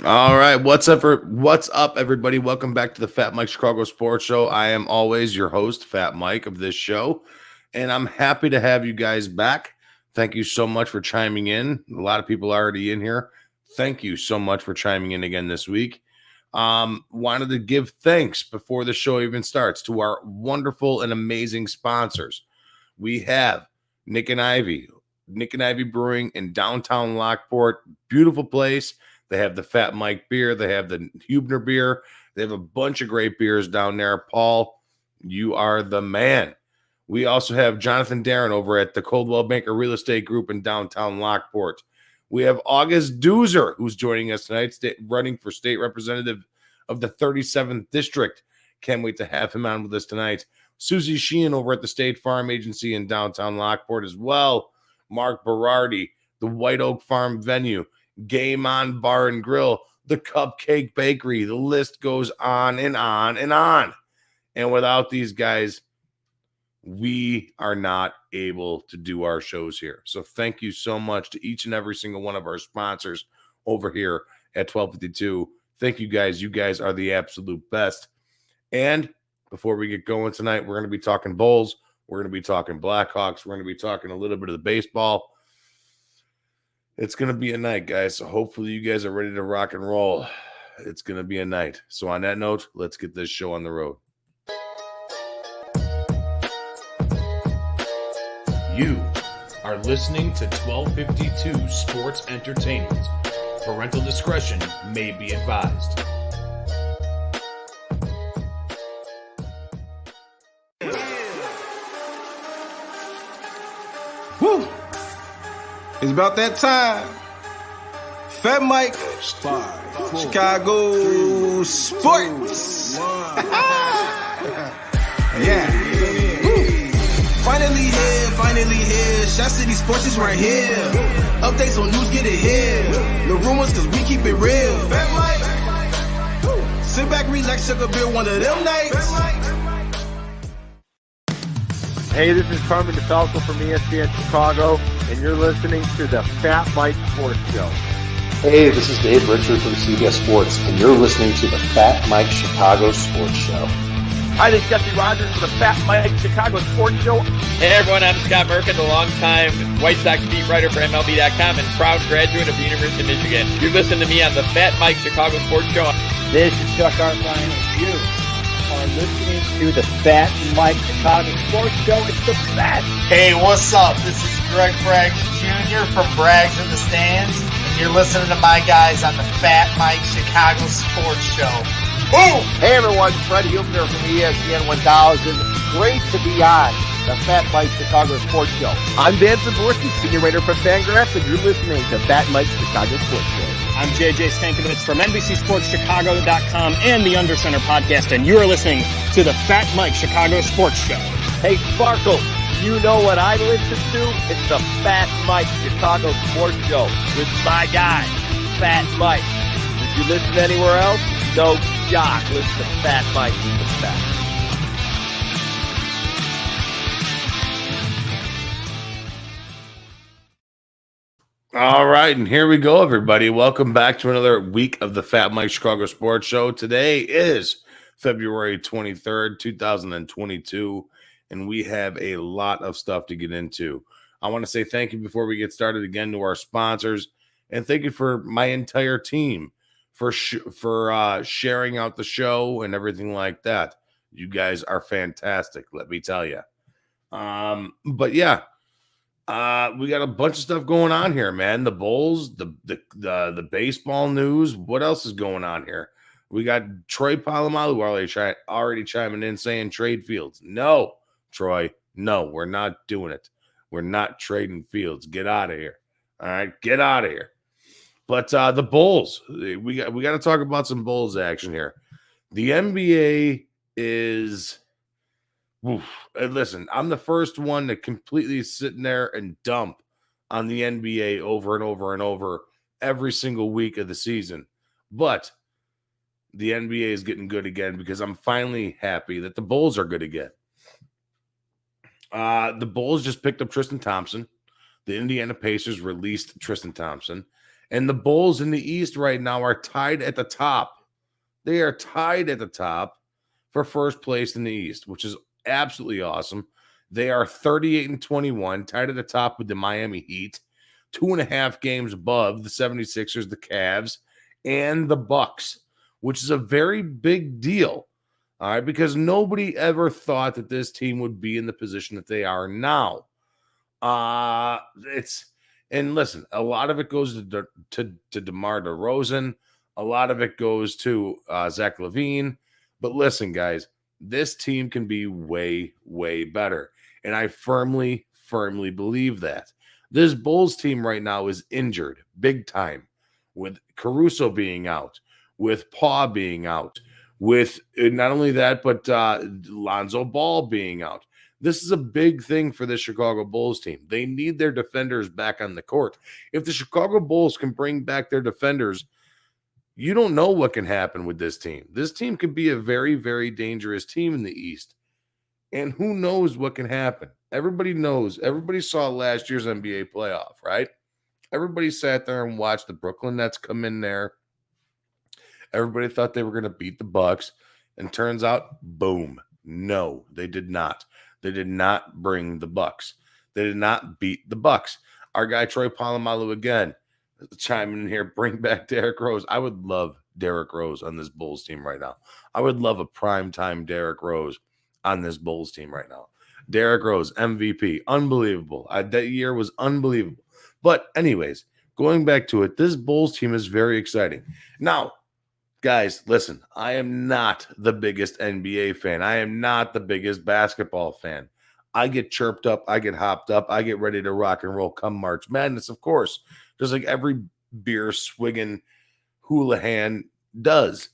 All right, what's up, everybody? Welcome back to the Fat Mike Chicago Sports Show. I am always your host, Fat Mike, of this show, and I'm happy to have you guys back. Thank you so much for chiming in. A lot of people already in here. Thank you so much for chiming in again this week. Wanted to give thanks before the show even starts to our wonderful and amazing sponsors. We have Nick and Ivy Brewing in downtown Lockport. Beautiful place. They have the Fat Mike beer. They have the Hubner beer. They have a bunch of great beers down there. Paul, you are the man. We also have Jonathan Darren over at the Coldwell Banker Real Estate Group in downtown Lockport. We have August Deuser, who's joining us tonight, running for state representative of the 37th District. Can't wait to have him on with us tonight. Susie Sheehan over at the State Farm Agency in downtown Lockport as well. Mark Berardi, the White Oak Farm Venue, Game On Bar and Grill, the Cupcake Bakery. The list goes on and on and on. And without these guys, we are not able to do our shows here. So thank you so much to each and every single one of our sponsors over here at 1252. Thank you guys. You guys are the absolute best. And before we get going tonight, we're going to be talking Bulls. We're going to be talking Blackhawks. We're going to be talking a little bit of the baseball. It's going to be a night, guys. So hopefully you guys are ready to rock and roll. It's going to be a night. So on that note, let's get this show on the road. You are listening to 1252 Sports Entertainment. Parental discretion may be advised. Woo! It's about that time. Fat Mike, Chicago Sports. Yeah. Woo. Finally here. Shot City Sports is right here. Updates on news, get it here. No rumors, cause we keep it real. Fat Mike. Woo. Sit back, relax, sugar beer, one of them nights. Hey, this is Carmen DeFalco from ESPN Chicago, and you're listening to the Fat Mike Sports Show. Hey, this is Dave Richard from CBS Sports, and you're listening to the Fat Mike Chicago Sports Show. Hi, this is Jesse Rogers from the Fat Mike Chicago Sports Show. Hey everyone, I'm Scott Merkin, the longtime White Sox beat writer for MLB.com and proud graduate of the University of Michigan. You're listening to me on the Fat Mike Chicago Sports Show. This is Chuck Arfine, and you are listening to the Fat Mike Chicago Sports Show. It's the best. Hey, what's up? This is Greg Braggs Jr. from Braggs in the Stands, and you're listening to my guys on the Fat Mike Chicago Sports Show. Boom! Hey everyone, Fred Hubner from ESPN 1000. Great to be on the Fat Mike Chicago Sports Show. I'm Dan Zaborski, senior writer for Fangraphs, and you're listening to Fat Mike Chicago Sports Show. I'm JJ Stankovich from NBCSportsChicago.com and the Undercenter podcast, and you are listening to the Fat Mike Chicago Sports Show. Hey, Sparkle, you know what I listen to? It's the Fat Mike Chicago Sports Show with my guy, Fat Mike. If you listen anywhere else, no jock. Listen to Fat Mike. He's the best. All right, and here we go, everybody. Welcome back to another week of the Fat Mike Chicago Sports Show. Today is February 23rd, 2022, and we have a lot of stuff to get into. I want to say thank you before we get started again to our sponsors, and thank you for my entire team for sharing out the show and everything like that. You guys are fantastic, let me tell you. But yeah. We got a bunch of stuff going on here, man. The Bulls, the baseball news. What else is going on here? We got Troy Polamalu already chiming in saying trade Fields. No, Troy, no, we're not doing it. We're not trading Fields. Get out of here. All right, get out of here. But the Bulls, we got to talk about some Bulls action here. The NBA is. Oof. And listen, I'm the first one to completely sit in there and dump on the NBA over and over and over every single week of the season. But the NBA is getting good again because I'm finally happy that the Bulls are good again. The Bulls just picked up Tristan Thompson. The Indiana Pacers released Tristan Thompson. And the Bulls in the East right now are tied at the top. They are tied at the top for first place in the East, which is absolutely awesome. They are 38-21, tied at the top with the Miami Heat, 2.5 games above the 76ers, the Cavs, and the Bucks, which is a very big deal. All right, because nobody ever thought that this team would be in the position that they are now. And listen, a lot of it goes to DeMar DeRozan. A lot of it goes to Zach LaVine. But listen, guys, this team can be way, way better. And I firmly, firmly believe that. This Bulls team right now is injured big time, with Caruso being out, with Paul being out, with not only that, but Lonzo Ball being out. This is a big thing for the Chicago Bulls team. They need their defenders back on the court. If the Chicago Bulls can bring back their defenders, you don't know what can happen with this team. This team could be a very, very dangerous team in the East. And who knows what can happen? Everybody knows. Everybody saw last year's NBA playoff, right? Everybody sat there and watched the Brooklyn Nets come in there. Everybody thought they were going to beat the Bucks. And turns out, boom. No, they did not. They did not bring the Bucks. They did not beat the Bucks. Our guy Troy Polamalu again chiming in here, bring back Derrick Rose. I would love Derrick Rose on this Bulls team right now. I would love a primetime Derrick Rose on this Bulls team right now. Derrick Rose, MVP, unbelievable. That year was unbelievable. But anyways, going back to it, this Bulls team is very exciting. Now, guys, listen, I am not the biggest NBA fan. I am not the biggest basketball fan. I get chirped up. I get hopped up. I get ready to rock and roll come March Madness, of course. Just like every beer swigging hooligan does.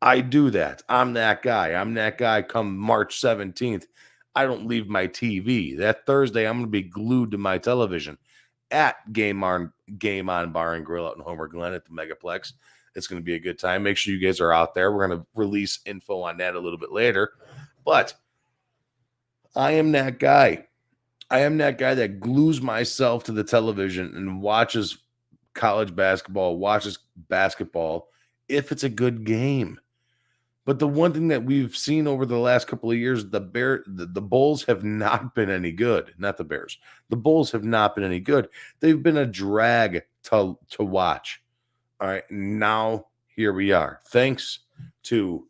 I do that. I'm that guy. I'm that guy come March 17th. I don't leave my TV. That Thursday, I'm going to be glued to my television at Game On Bar and Grill out in Homer Glen at the Megaplex. It's going to be a good time. Make sure you guys are out there. We're going to release info on that a little bit later. But I am that guy. I am that guy that glues myself to the television and watches college basketball, watches basketball if it's a good game. But the one thing that we've seen over the last couple of years, the Bulls have not been any good. Not the Bears. The Bulls have not been any good. They've been a drag to watch. All right, now here we are. Thanks to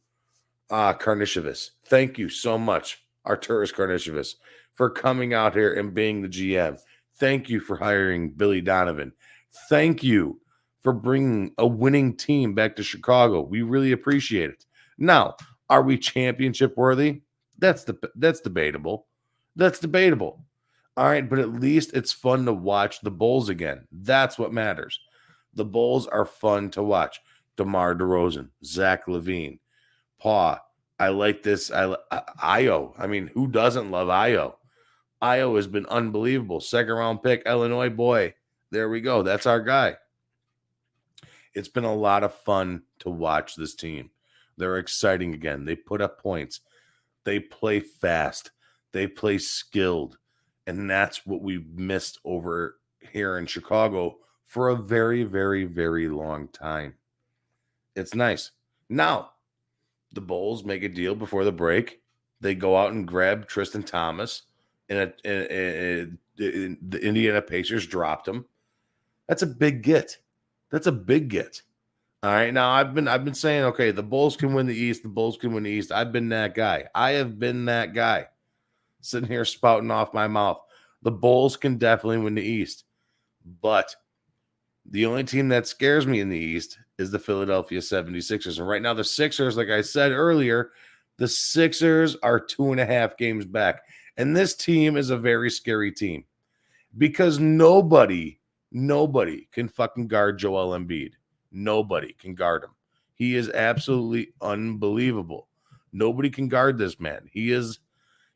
Karnisovas. Thank you so much, Arturas Karnisovas, for coming out here and being the GM. Thank you for hiring Billy Donovan. Thank you for bringing a winning team back to Chicago. We really appreciate it. Now, are we championship worthy? That's debatable. That's debatable. All right, but at least it's fun to watch the Bulls again. That's what matters. The Bulls are fun to watch. DeMar DeRozan, Zach LaVine, Paul. I like this. Io. I mean, who doesn't love Io? Io has been unbelievable. Second round pick, Illinois boy. There we go. That's our guy. It's been a lot of fun to watch this team. They're exciting again. They put up points. They play fast. They play skilled. And that's what we've missed over here in Chicago for a very, very, very long time. It's nice. Now, the Bulls make a deal before the break. They go out and grab Tristan Thomas, and the Indiana Pacers dropped him. That's a big get. That's a big get. All right. Now I've been saying, okay, the Bulls can win the East. The Bulls can win the East. I've been that guy. I have been that guy sitting here spouting off my mouth. The Bulls can definitely win the East. But the only team that scares me in the East is the Philadelphia 76ers. And right now the Sixers, like I said earlier, the Sixers are 2.5 games back. And this team is a very scary team because nobody can fucking guard Joel Embiid. Nobody can guard him. He is absolutely unbelievable. Nobody can guard this man. He is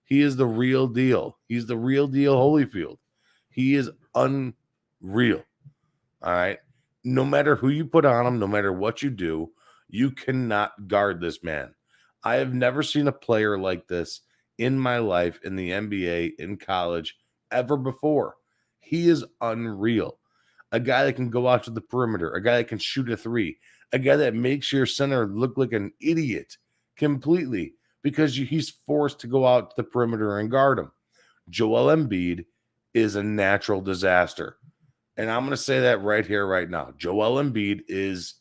the real deal. He's the real deal Holyfield. He is unreal. All right. No matter who you put on him, no matter what you do, you cannot guard this man. I have never seen a player like this in my life, in the NBA, in college, ever before. He is unreal. a guy that can go out to the perimeter, a guy that can shoot a three, a guy that makes your center look like an idiot completely because he's forced to go out to the perimeter and guard him. Joel Embiid is a natural disaster. And I'm going to say that right here, right now. Joel Embiid is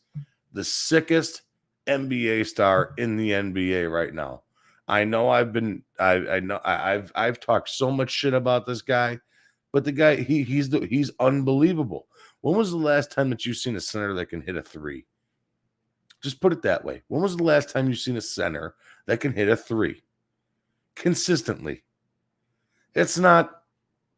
the sickest NBA star in the NBA right now. I know I've talked so much shit about this guy, but the guy, he's unbelievable. When was the last time that you've seen a center that can hit a three? Just put it that way. When was the last time you've seen a center that can hit a three consistently? It's not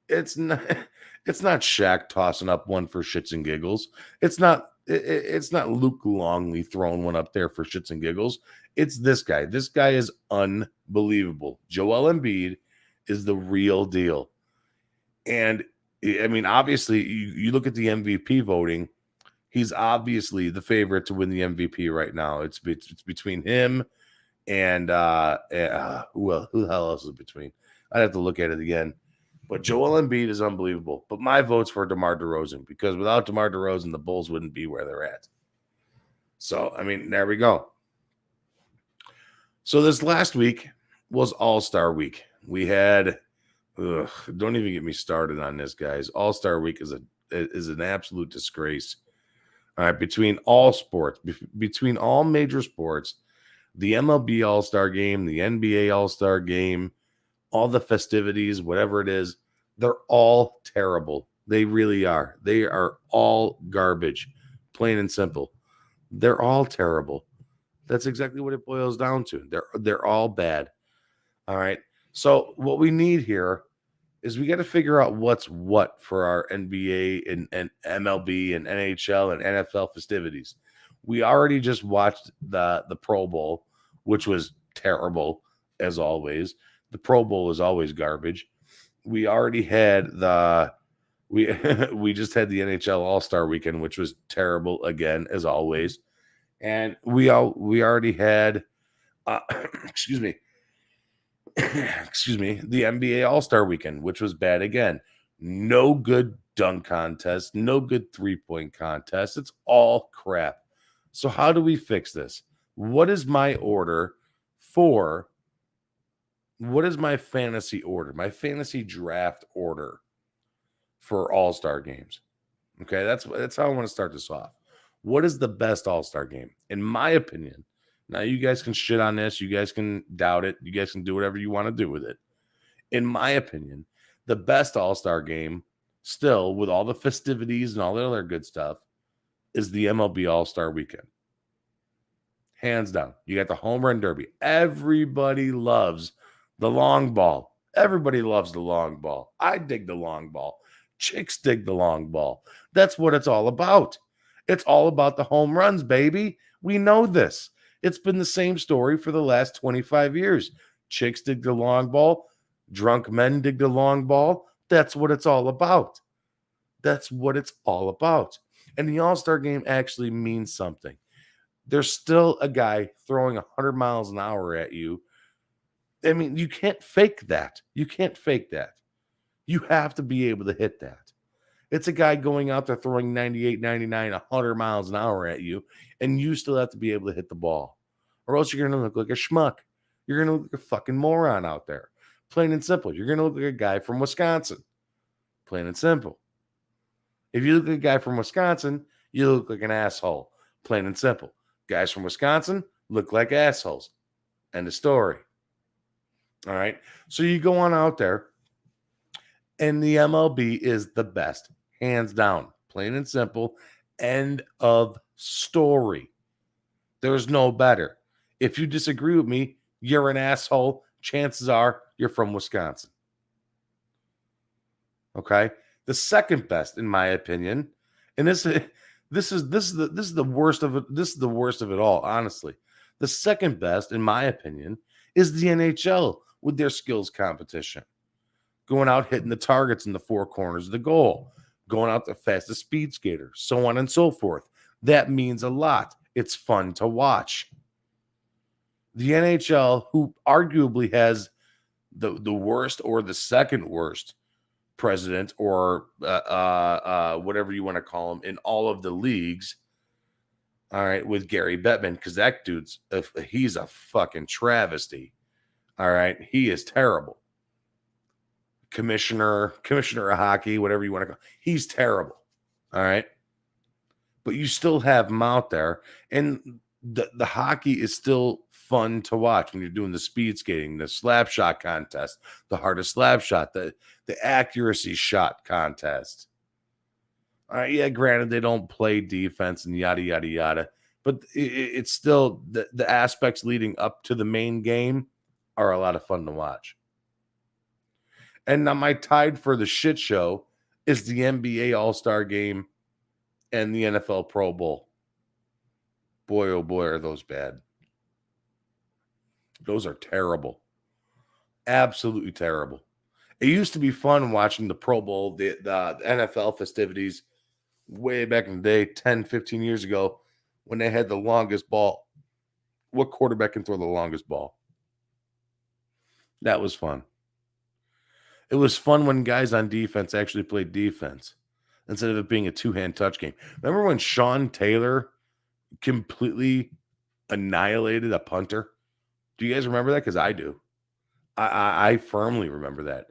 Shaq tossing up one for shits and giggles. It's not Luke Longley throwing one up there for shits and giggles. It's this guy. This guy is unbelievable. Joel Embiid is the real deal. And I mean, obviously, you look at the MVP voting, he's obviously the favorite to win the MVP right now. It's between him and who the hell else is between? I'd have to look at it again. But Joel Embiid is unbelievable. But my vote's for DeMar DeRozan, because without DeMar DeRozan, the Bulls wouldn't be where they're at. So, I mean, there we go. So this last week was All-Star Week. We had, don't even get me started on this, guys. All-Star Week is an absolute disgrace. All right, between all sports, between all major sports, the MLB All-Star Game, the NBA All-Star Game, all the festivities, whatever it is, they're all terrible. They really are. They are all garbage, plain and simple. They're all terrible. That's exactly what it boils down to. They're all bad. All right. So what we need here is we got to figure out what's what for our NBA and MLB and NHL and NFL festivities. We already just watched the Pro Bowl, which was terrible as always. The Pro Bowl is always garbage. We already had we just had the NHL All-Star Weekend, which was terrible again as always. And we already had excuse me, the NBA All-Star Weekend, which was bad again. No good dunk contest, no good three-point contest. It's all crap. So how do we fix this? What is my fantasy order, my fantasy draft order for All-Star games? Okay, that's how I want to start this off. What is the best All-Star game? In my opinion, now you guys can shit on this, you guys can doubt it, you guys can do whatever you want to do with it. In my opinion, the best All-Star game, still with all the festivities and all the other good stuff, is the MLB All-Star Weekend. Hands down. You got the home run derby. Everybody loves the long ball. Everybody loves the long ball. I dig the long ball. Chicks dig the long ball. That's what it's all about. It's all about the home runs, baby. We know this. It's been the same story for the last 25 years. Chicks dig the long ball. Drunk men dig the long ball. That's what it's all about. That's what it's all about. And the All-Star game actually means something. There's still a guy throwing 100 miles an hour at you. I mean, you can't fake that. You can't fake that. You have to be able to hit that. It's a guy going out there throwing 98, 99, 100 miles an hour at you, and you still have to be able to hit the ball. Or else you're going to look like a schmuck. You're going to look like a fucking moron out there. Plain and simple. You're going to look like a guy from Wisconsin. Plain and simple. If you look like a guy from Wisconsin, you look like an asshole. Plain and simple. Guys from Wisconsin look like assholes. End of story. All right. So you go on out there, and the MLB is the best. Hands down. Plain and simple. End of story. There's no better. If you disagree with me, you're an asshole. Chances are you're from Wisconsin. Okay? The second best, in my opinion, and this is the worst of it. This is the worst of it all, honestly. The second best, in my opinion, is the NHL with their skills competition. Going out hitting the targets in the four corners of the goal, going out the fastest speed skater, so on and so forth. That means a lot. It's fun to watch. The NHL, who arguably has the worst or the second worst president or whatever you want to call him in all of the leagues. All right, with Gary Bettman, because that dude's he's a fucking travesty. All right, he is terrible. Commissioner of hockey, whatever you want to call, he's terrible. All right, but you still have him out there, and the hockey is still fun to watch when you're doing the speed skating, the slap shot contest, the hardest slap shot, the accuracy shot contest. All right, yeah, granted they don't play defense and yada yada yada, but it's still the aspects leading up to the main game are a lot of fun to watch. And now my tied for the shit show is the NBA All-Star Game and the NFL Pro Bowl. Boy, oh boy, are those bad. Those are terrible. Absolutely terrible. It used to be fun watching the Pro Bowl, the NFL festivities way back in the day, 10, 15 years ago, when they had the longest ball. What quarterback can throw the longest ball? That was fun. It was fun when guys on defense actually played defense instead of it being a two-hand touch game. Remember when Sean Taylor completely annihilated a punter? Do you guys remember that? Because I do. I firmly remember that.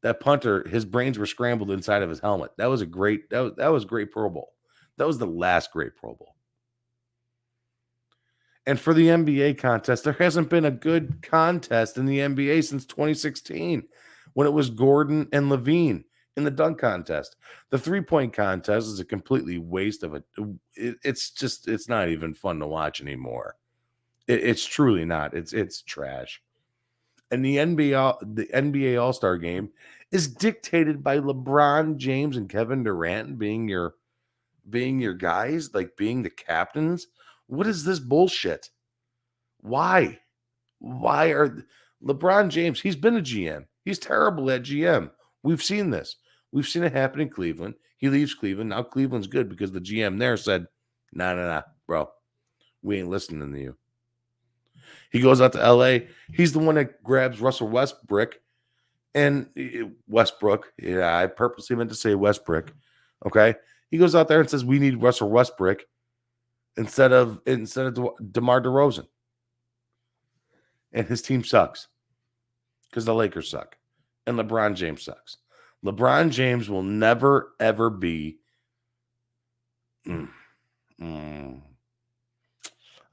That punter, his brains were scrambled inside of his helmet. That was a great, that was great Pro Bowl. That was the last great Pro Bowl. And for the NBA contest, there hasn't been a good contest in the NBA since 2016 when it was Gordon and Levine in the dunk contest. The three-point contest is a completely waste of it. It's not even fun to watch anymore. It's truly not. It's trash. And the NBA All-Star Game is dictated by LeBron James and Kevin Durant being your guys, like being the captains. What is this bullshit? Why are LeBron James? He's been a GM. He's terrible at GM. We've seen this. We've seen it happen in Cleveland. He leaves Cleveland. Now Cleveland's good because the GM there said, nah, bro. We ain't listening to you. He goes out to LA. He's the one that grabs Russell Westbrook. And Westbrook. Yeah, I purposely meant to say Westbrook. Okay. He goes out there and says, we need Russell Westbrook instead of DeMar DeRozan. And his team sucks. Because the Lakers suck. And LeBron James sucks. LeBron James will never, ever be.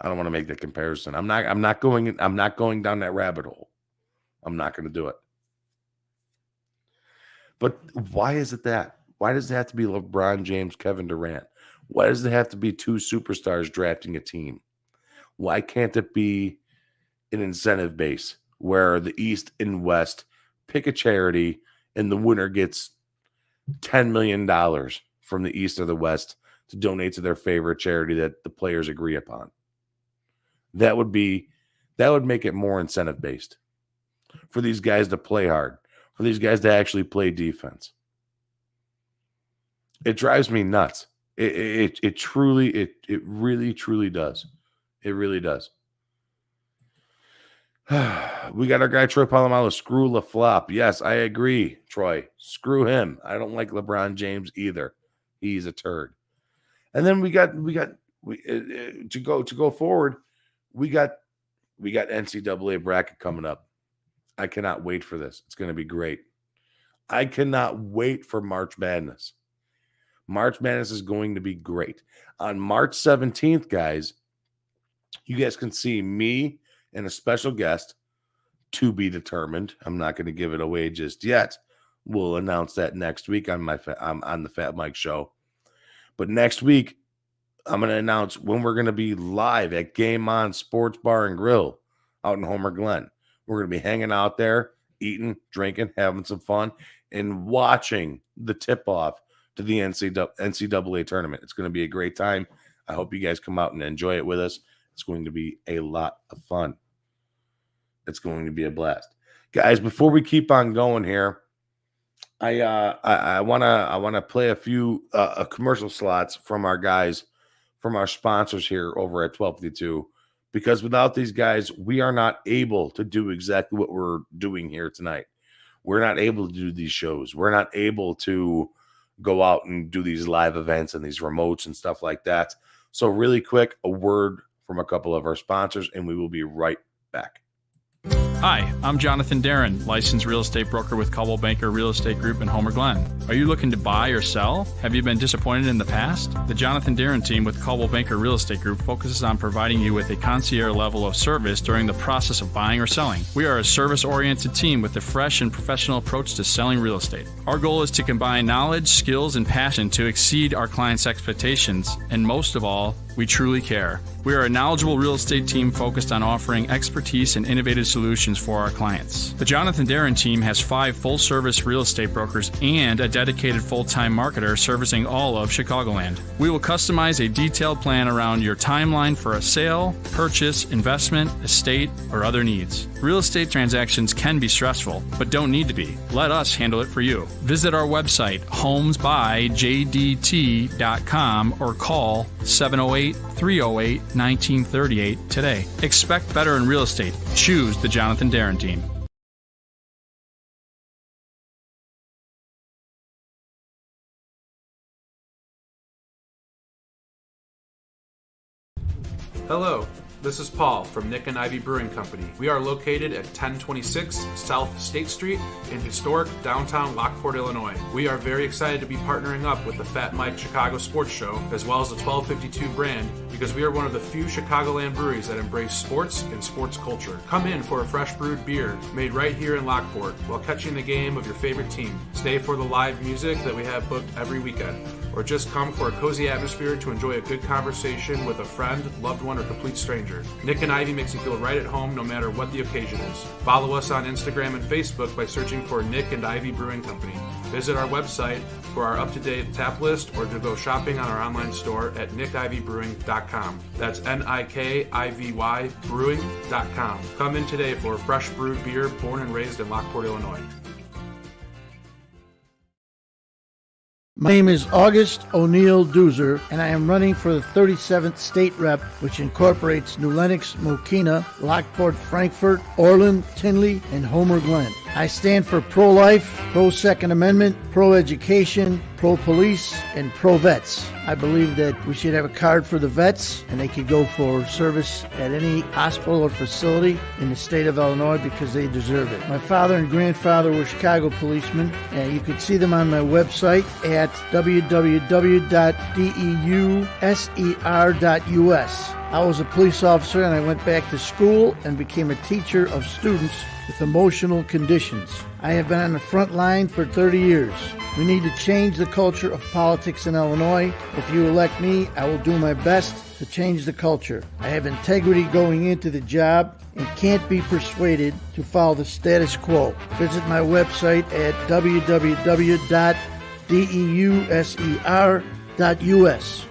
I don't want to make that comparison. I'm not going down that rabbit hole. I'm not going to do it. But why is it that? Why does it have to be LeBron James, Kevin Durant? Why does it have to be two superstars drafting a team? Why can't it be an incentive base where the East and West pick a charity and the winner gets $10 million from the East or the West to donate to their favorite charity that the players agree upon? That would make it more incentive based for these guys to play hard, for these guys to actually play defense. It drives me nuts. It really truly does. It really does. We got our guy Troy Polamalu. Screw LaFlop. Yes, I agree, Troy. Screw him. I don't like LeBron James either. He's a turd. And then we got to go forward. We got NCAA bracket coming up. I cannot wait for this. It's going to be great. I cannot wait for March Madness. March Madness is going to be great. On March 17th, guys, you guys can see me and a special guest to be determined. I'm not going to give it away just yet. We'll announce that next week on on the Fat Mike Show. But next week, I'm going to announce when we're going to be live at Game On Sports Bar and Grill out in Homer Glen. We're going to be hanging out there, eating, drinking, having some fun, and watching the tip-off to the NCAA tournament. It's going to be a great time. I hope you guys come out and enjoy it with us. It's going to be a lot of fun. It's going to be a blast. Guys, before we keep on going here, I want to play a few commercial slots from our guys, from our sponsors here over at 1252, because without these guys, we are not able to do exactly what we're doing here tonight. we're not able to do these shows. We're not able to go out and do these live events and these remotes and stuff like that. So really quick, a word from a couple of our sponsors, and we will be right back. Hi, I'm Jonathan Darren, licensed real estate broker with Coldwell Banker Real Estate Group in Homer Glen. Are you looking to buy or sell? Have you been disappointed in the past? The Jonathan Darren team with Coldwell Banker Real Estate Group focuses on providing you with a concierge level of service during the process of buying or selling. We are a service-oriented team with a fresh and professional approach to selling real estate. Our goal is to combine knowledge, skills, and passion to exceed our clients' expectations, and most of all, we truly care. We are a knowledgeable real estate team focused on offering expertise and innovative solutions for our clients. The Jonathan Darren team has 5 full-service real estate brokers and a dedicated full-time marketer servicing all of Chicagoland. We will customize a detailed plan around your timeline for a sale, purchase, investment, estate, or other needs. Real estate transactions can be stressful, but don't need to be. Let us handle it for you. Visit our website, homesbyjdt.com, or call 708-308-1938 today. Expect better in real estate. Choose the Jonathan Darren team. Hello, this is Paul from Nick and Ivy Brewing Company. We are located at 1026 South State Street in historic downtown Lockport, Illinois. We are very excited to be partnering up with the Fat Mike Chicago Sports Show, as well as the 1252 brand, because we are one of the few Chicagoland breweries that embrace sports and sports culture. Come in for a fresh brewed beer made right here in Lockport while catching the game of your favorite team. Stay for the live music that we have booked every weekend, or just come for a cozy atmosphere to enjoy a good conversation with a friend, loved one, or complete stranger. Nick and Ivy makes you feel right at home no matter what the occasion is. Follow us on Instagram and Facebook by searching for Nick and Ivy Brewing Company. Visit our website for our up-to-date tap list, or to go shopping on our online store at nickivybrewing.com. That's NIKIVY brewing.com. Come in today for a fresh brewed beer born and raised in Lockport, Illinois. My name is August O'Neill Deuser, and I am running for the 37th State Rep, which incorporates New Lenox, Mokina, Lockport, Frankfort, Orland, Tinley, and Homer Glen. I stand for pro-life, pro-Second Amendment, pro-education, pro-police, and pro-vets. I believe that we should have a card for the vets, and they could go for service at any hospital or facility in the state of Illinois because they deserve it. My father and grandfather were Chicago policemen, and you can see them on my website at www.deuser.us. I was a police officer, and I went back to school and became a teacher of students with emotional conditions. I have been on the front line for 30 years. We need to change the culture of politics in Illinois. If you elect me, I will do my best to change the culture. I have integrity going into the job and can't be persuaded to follow the status quo. Visit my website at www.deuser.us.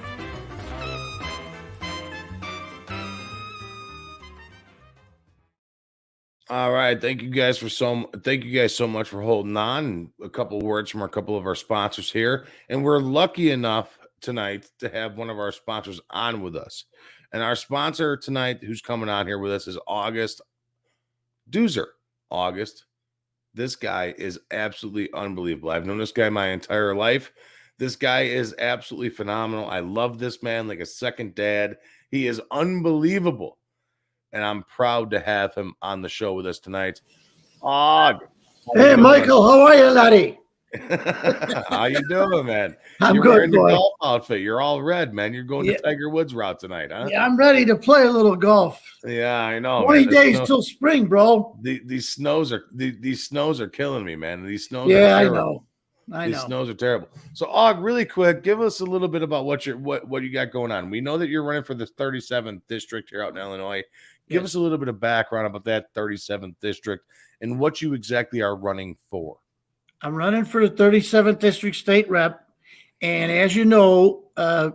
All right, thank you guys so much for holding on. A couple words from a couple of our sponsors here, and we're lucky enough tonight to have one of our sponsors on with us. And our sponsor tonight, who's coming on here with us, is August Deuser. August, this guy is absolutely unbelievable. I've known this guy my entire life. This guy is absolutely phenomenal. I love this man like a second dad. He is unbelievable. And I'm proud to have him on the show with us tonight. Hey, Michael, how are you, laddie? How you doing, man? I'm You're good, wearing the boy. golf outfit. You're all red, man. You're going to Tiger Woods route tonight, huh? Yeah, I'm ready to play a little golf. Yeah, I know. 20 days till spring, bro. These snows are killing me, man. These snows Yeah, are I terrible. know. These snows are terrible. So, Og, really quick, give us a little bit about what you got going on. We know that you're running for the 37th district here out in Illinois. Give us a little bit of background about that 37th district and what you exactly are running for. I'm running for the 37th district state rep. And as you know,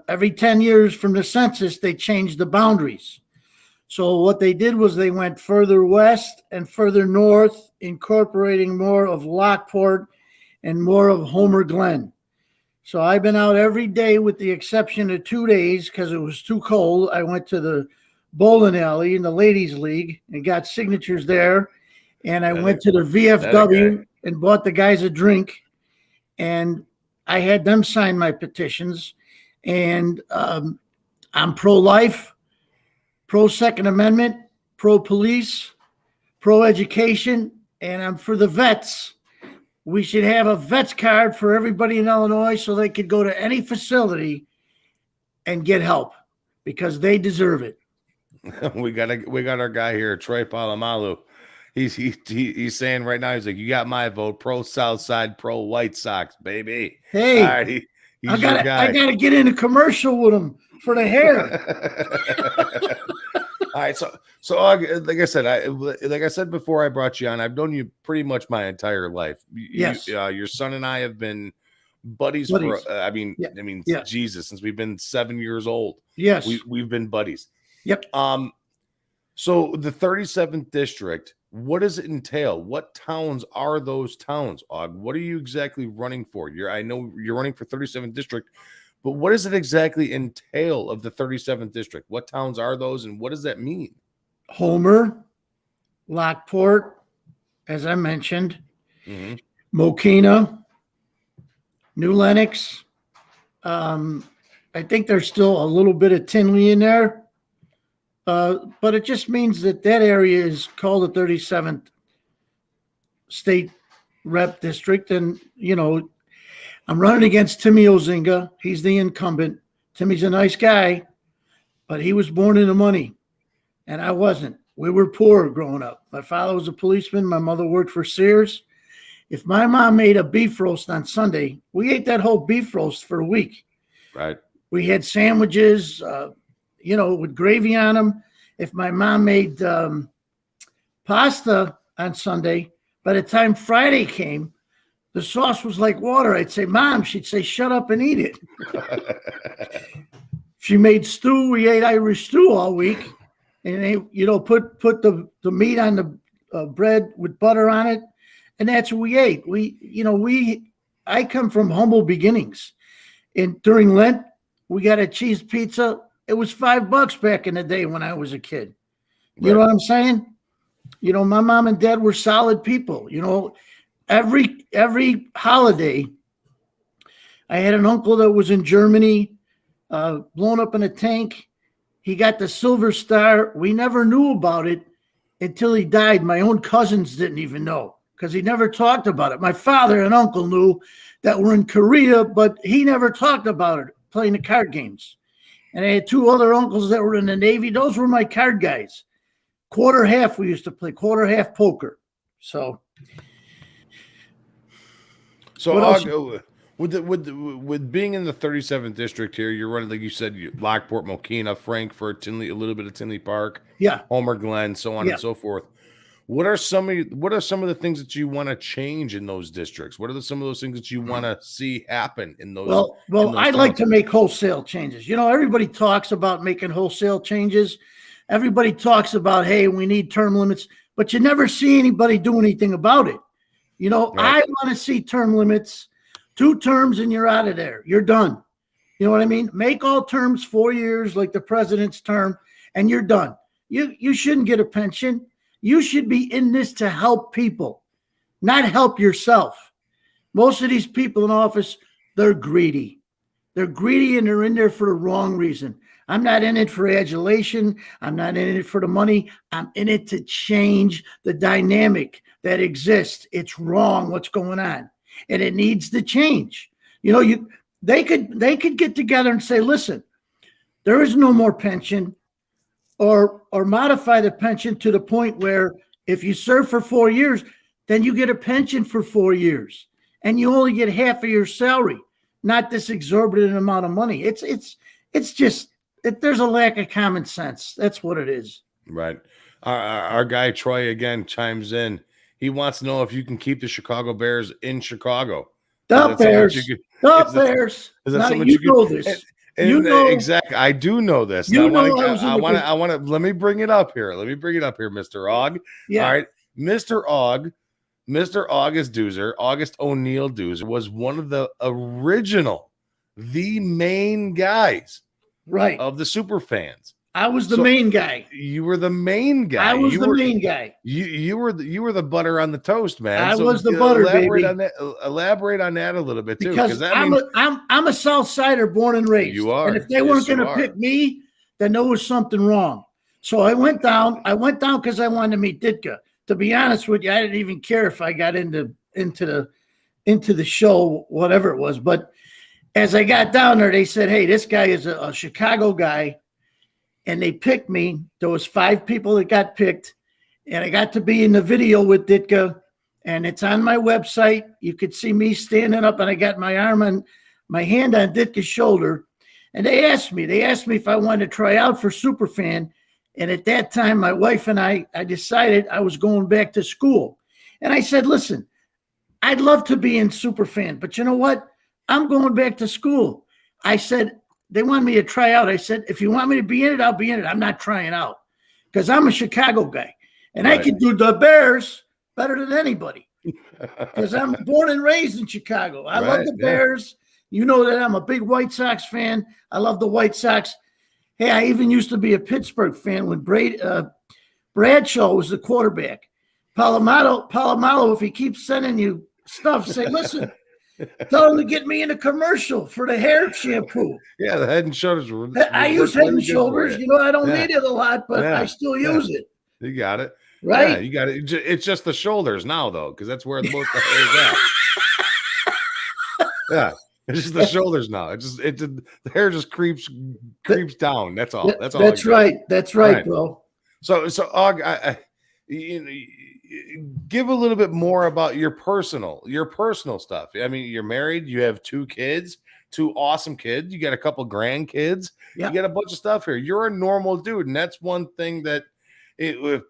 every 10 years from the census, they changed the boundaries. So what they did was they went further west and further north, incorporating more of Lockport and more of Homer Glen. So I've been out every day with the exception of 2 days because it was too cold. I went to the bowling alley in the ladies league and got signatures there. And I went to the VFW and bought the guys a drink, and I had them sign my petitions. And I'm pro-life, pro-Second Amendment, pro-police, pro-education, and I'm for the vets. We should have a vets card for everybody in Illinois so they could go to any facility and get help because they deserve it. We got our guy here, Troy Polamalu. He's saying right now, he's like, you got my vote, pro South Side, pro White Sox, baby. Hey, all right, he's your guy. I gotta get in a commercial with him for the hair. All right, so like I said before I brought you on, I've known you pretty much my entire life. Yes. Your son and I have been buddies. For Jesus, since we've been 7 years old. Yes, we've been buddies. Yep. So the 37th district, what does it entail? What towns are those towns, Og? What are you exactly running for? I know you're running for 37th district, but what does it exactly entail of the 37th district? What towns are those, and what does that mean? Homer, Lockport, as I mentioned, Mokina, New Lenox. I think there's still a little bit of Tinley in there. But it just means that area is called the 37th state rep district. And, I'm running against Timmy Ozinga. He's the incumbent. Timmy's a nice guy, but he was born into money, and I wasn't. We were poor growing up. My father was a policeman. My mother worked for Sears. If my mom made a beef roast on Sunday, we ate that whole beef roast for a week. Right. We had sandwiches, with gravy on them. If my mom made pasta on Sunday, by the time Friday came, the sauce was like water. I'd say, Mom, she'd say, shut up and eat it. She made stew. We ate Irish stew all week. And they, put the meat on the bread with butter on it. And that's what we ate. I come from humble beginnings. And during Lent, we got a cheese pizza. It was $5 back in the day when I was a kid. You know what I'm saying? My mom and dad were solid people. Every holiday, I had an uncle that was in Germany, blown up in a tank. He got the Silver Star. We never knew about it until he died. My own cousins didn't even know because he never talked about it. My father and uncle knew that we're in Korea, but he never talked about it, playing the card games. And I had two other uncles that were in the Navy. Those were my card guys. Quarter half, we used to play quarter half poker. So with being in the 37th district here, you're running, like you said, Lockport, Mokina, Frankfort, Tinley, a little bit of Tinley Park, Homer Glen, so on and so forth. What are some of the things that you want to change in those districts? What are some of those things that you want to see happen in those? Well, I'd like to make wholesale changes. Everybody talks about making wholesale changes. Everybody talks about, hey, we need term limits, but you never see anybody do anything about it. I want to see term limits, 2 terms and you're out of there. You're done. You know what I mean? Make all terms 4 years like the president's term and you're done. You shouldn't get a pension. You should be in this to help people, not help yourself. Most of these people in office, they're greedy. They're greedy and they're in there for the wrong reason. I'm not in it for adulation. I'm not in it for the money. I'm in it to change the dynamic that exists. It's wrong what's going on, and it needs to change. They could get together and say, listen, there is no more pension, or modify the pension to the point where if you serve for 4 years, then you get a pension for 4 years, and you only get half of your salary, not this exorbitant amount of money. It's just there's a lack of common sense. That's what it is. Right. Our guy Troy again chimes in. He wants to know if you can keep the Chicago Bears in Chicago. The Bears. Bears. Is that something you know this? Exactly. I do know this. I want to. Let me bring it up here. Mr. Og. Yeah. All right, Mr. Og. Mr. August Deuser, August O'Neill Deuser, was one of the original, the main guys, right, of the super fans. I was the main guy. You were the main guy. I was the main guy. You were the butter on the toast, man. I was the butter, elaborate baby. On that, elaborate on that a little bit too, because I mean, I'm a South Sider born and raised. You are. And if they weren't going to pick me, then there was something wrong. So I went down. Because I wanted to meet Ditka. To be honest with you, I didn't even care if I got into the show, whatever it was. But as I got down there, they said, "Hey, this guy is a Chicago guy," and they picked me. There was 5 people that got picked, and I got to be in the video with Ditka, and it's on my website. You could see me standing up, and I got my hand on Ditka's shoulder, and they asked me if I wanted to try out for Superfan. And at that time, my wife and I decided I was going back to school. And I said, listen, I'd love to be in Superfan, but you know what? I'm going back to school. I said, they wanted me to try out. I said, if you want me to be in it, I'll be in it. I'm not trying out because I'm a Chicago guy. And I can do the Bears better than anybody because I'm born and raised in Chicago. I love the Bears. You know that I'm a big White Sox fan. I love the White Sox. Hey, I even used to be a Pittsburgh fan when Bradshaw was the quarterback. Palomalo, if he keeps sending you stuff, say, listen, tell him to get me in a commercial for the hair shampoo. Yeah, the Head and Shoulders. I use Head and Shoulders. You know, I don't need it a lot, but I still use it. You got it. Right? Yeah, you got it. It's just the shoulders now, though, because that's where the most of the hair is at. Yeah. It's just the shoulders now. The hair just creeps down. That's all. That's all. That's right. That's right, bro. So, Og, give a little bit more about your personal stuff. I mean, you're married. You have 2 kids, 2 awesome kids. You got a couple grandkids. Yeah. You got a bunch of stuff here. You're a normal dude, and that's one thing that,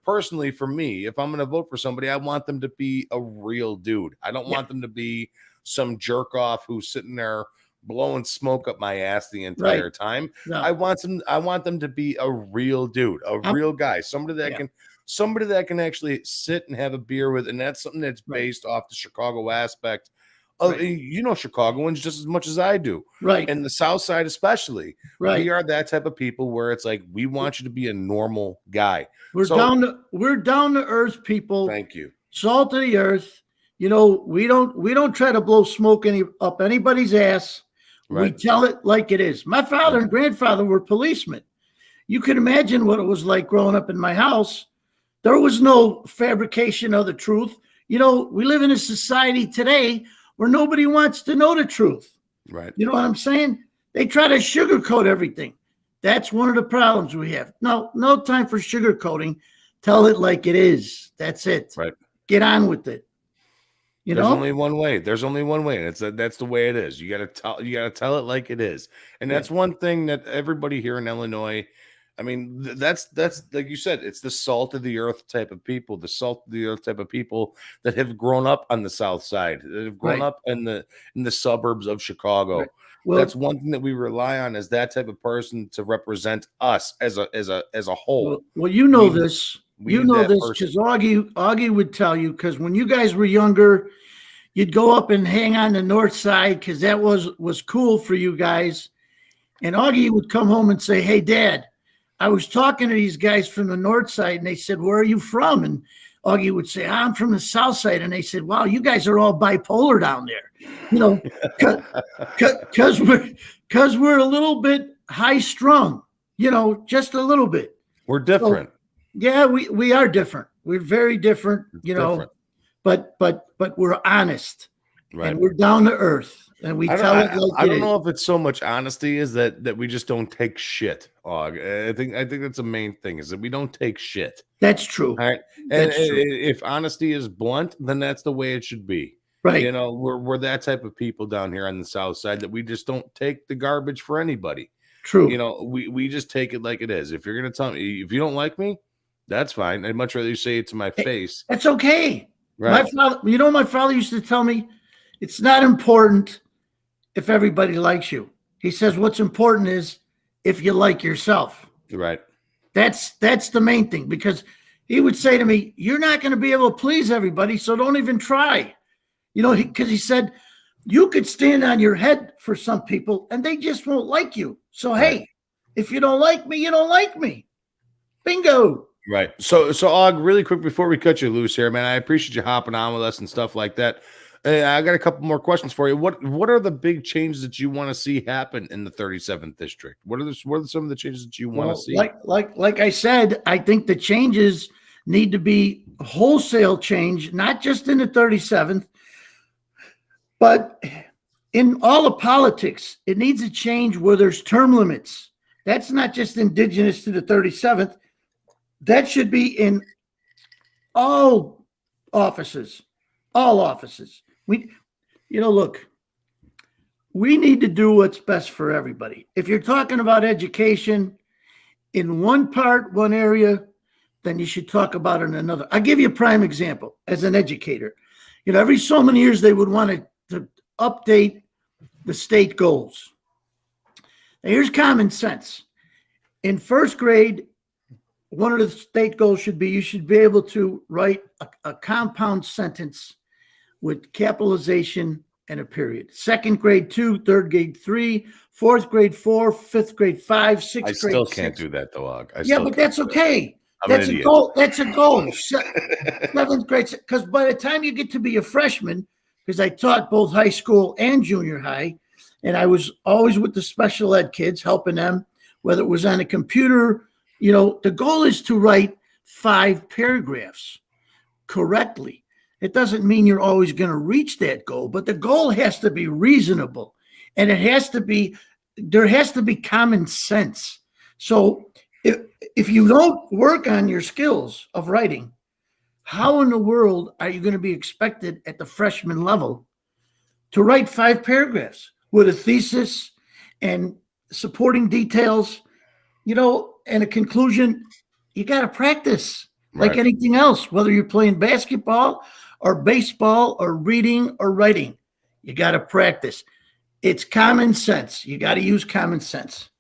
personally for me, if I'm going to vote for somebody, I want them to be a real dude. I don't want them to be some jerk off who's sitting there blowing smoke up my ass the entire time. No. I want them to be a real dude, real guy, somebody that can actually sit and have a beer with, and that's something that's based off the Chicago aspect. You know Chicagoans just as much as I do, right? And the South Side especially, right? We are that type of people where it's like we want you to be a normal guy. We're down to earth people. Thank you. Salt of the earth. You know, we don't try to blow smoke up anybody's ass. Right. We tell it like it is. My father and grandfather were policemen. You can imagine what it was like growing up in my house. There was no fabrication of the truth. You know, we live in a society today where nobody wants to know the truth. Right. You know what I'm saying? They try to sugarcoat everything. That's one of the problems we have. No time for sugarcoating. Tell it like it is. That's it. Right. Get on with it. There's only one way. There's only one way, and that's the way it is. You gotta tell it like it is, and that's one thing that everybody here in Illinois. I mean, that's like you said, it's the salt of the earth type of people, the salt of the earth type of people that have grown up on the South Side, that have grown up in the suburbs of Chicago. Right. Well, that's one thing that we rely on, is that type of person to represent us as a whole. Well, you know this. You know this because Augie would tell you, because when you guys were younger, you'd go up and hang on the north side because that was cool for you guys. And Augie would come home and say, hey, Dad, I was talking to these guys from the north side, and they said, where are you from? And Augie would say, I'm from the south side. And they said, wow, you guys are all bipolar down there. You know, because we're a little bit high strung, you know, just a little bit. We're different. So, yeah, we are different. We're very different, you know, but we're honest, right? And we're down to earth, and we tell it like I don't know if it's so much honesty as that we just don't take shit. I think that's the main thing, is that we don't take shit. That's true. All right, and if honesty is blunt, then that's the way it should be. Right. You know, we're that type of people down here on the South Side, that we just don't take the garbage for anybody. True. You know, we just take it like it is. If you're gonna tell me, if you don't like me, that's fine. I'd much rather you say it to my face. That's okay. Right. My father used to tell me, it's not important if everybody likes you. He says, what's important is if you like yourself. Right. That's the main thing, because he would say to me, you're not going to be able to please everybody, so don't even try. You know, because he said, you could stand on your head for some people and they just won't like you. So, hey, If you don't like me, you don't like me. Bingo. Right. So Og, really quick before we cut you loose here, man, I appreciate you hopping on with us and stuff like that. I got a couple more questions for you. What are the big changes that you want to see happen in the 37th district? What are some of the changes that you want to see? Like I said, I think the changes need to be wholesale change, not just in the 37th, but in all of politics. It needs a change where there's term limits. That's not just indigenous to the 37th. That should be in all offices. All offices. Look, we need to do what's best for everybody. If you're talking about education in one area, then you should talk about it in another. I'll give you a prime example as an educator. Every so many years they would want to update the state goals. Now, here's common sense. In first grade, one of the state goals should be you should be able to write a compound sentence with capitalization and a period. Second grade 2, third grade 3, fourth grade 4, fifth grade 5, sixth grade 6. I still can't do that though, Og. But that's okay. That's a goal. That's a goal. Seventh grade, because by the time you get to be a freshman, because I taught both high school and junior high, and I was always with the special ed kids, helping them, whether it was on a computer. The goal is to write 5 paragraphs correctly. It doesn't mean you're always going to reach that goal, but the goal has to be reasonable, and there has to be common sense. So if you don't work on your skills of writing, how in the world are you going to be expected at the freshman level to write 5 paragraphs with a thesis and supporting details, and a conclusion? You got to practice like anything else, whether you're playing basketball or baseball or reading or writing. You got to practice. It's common sense. You got to use common sense.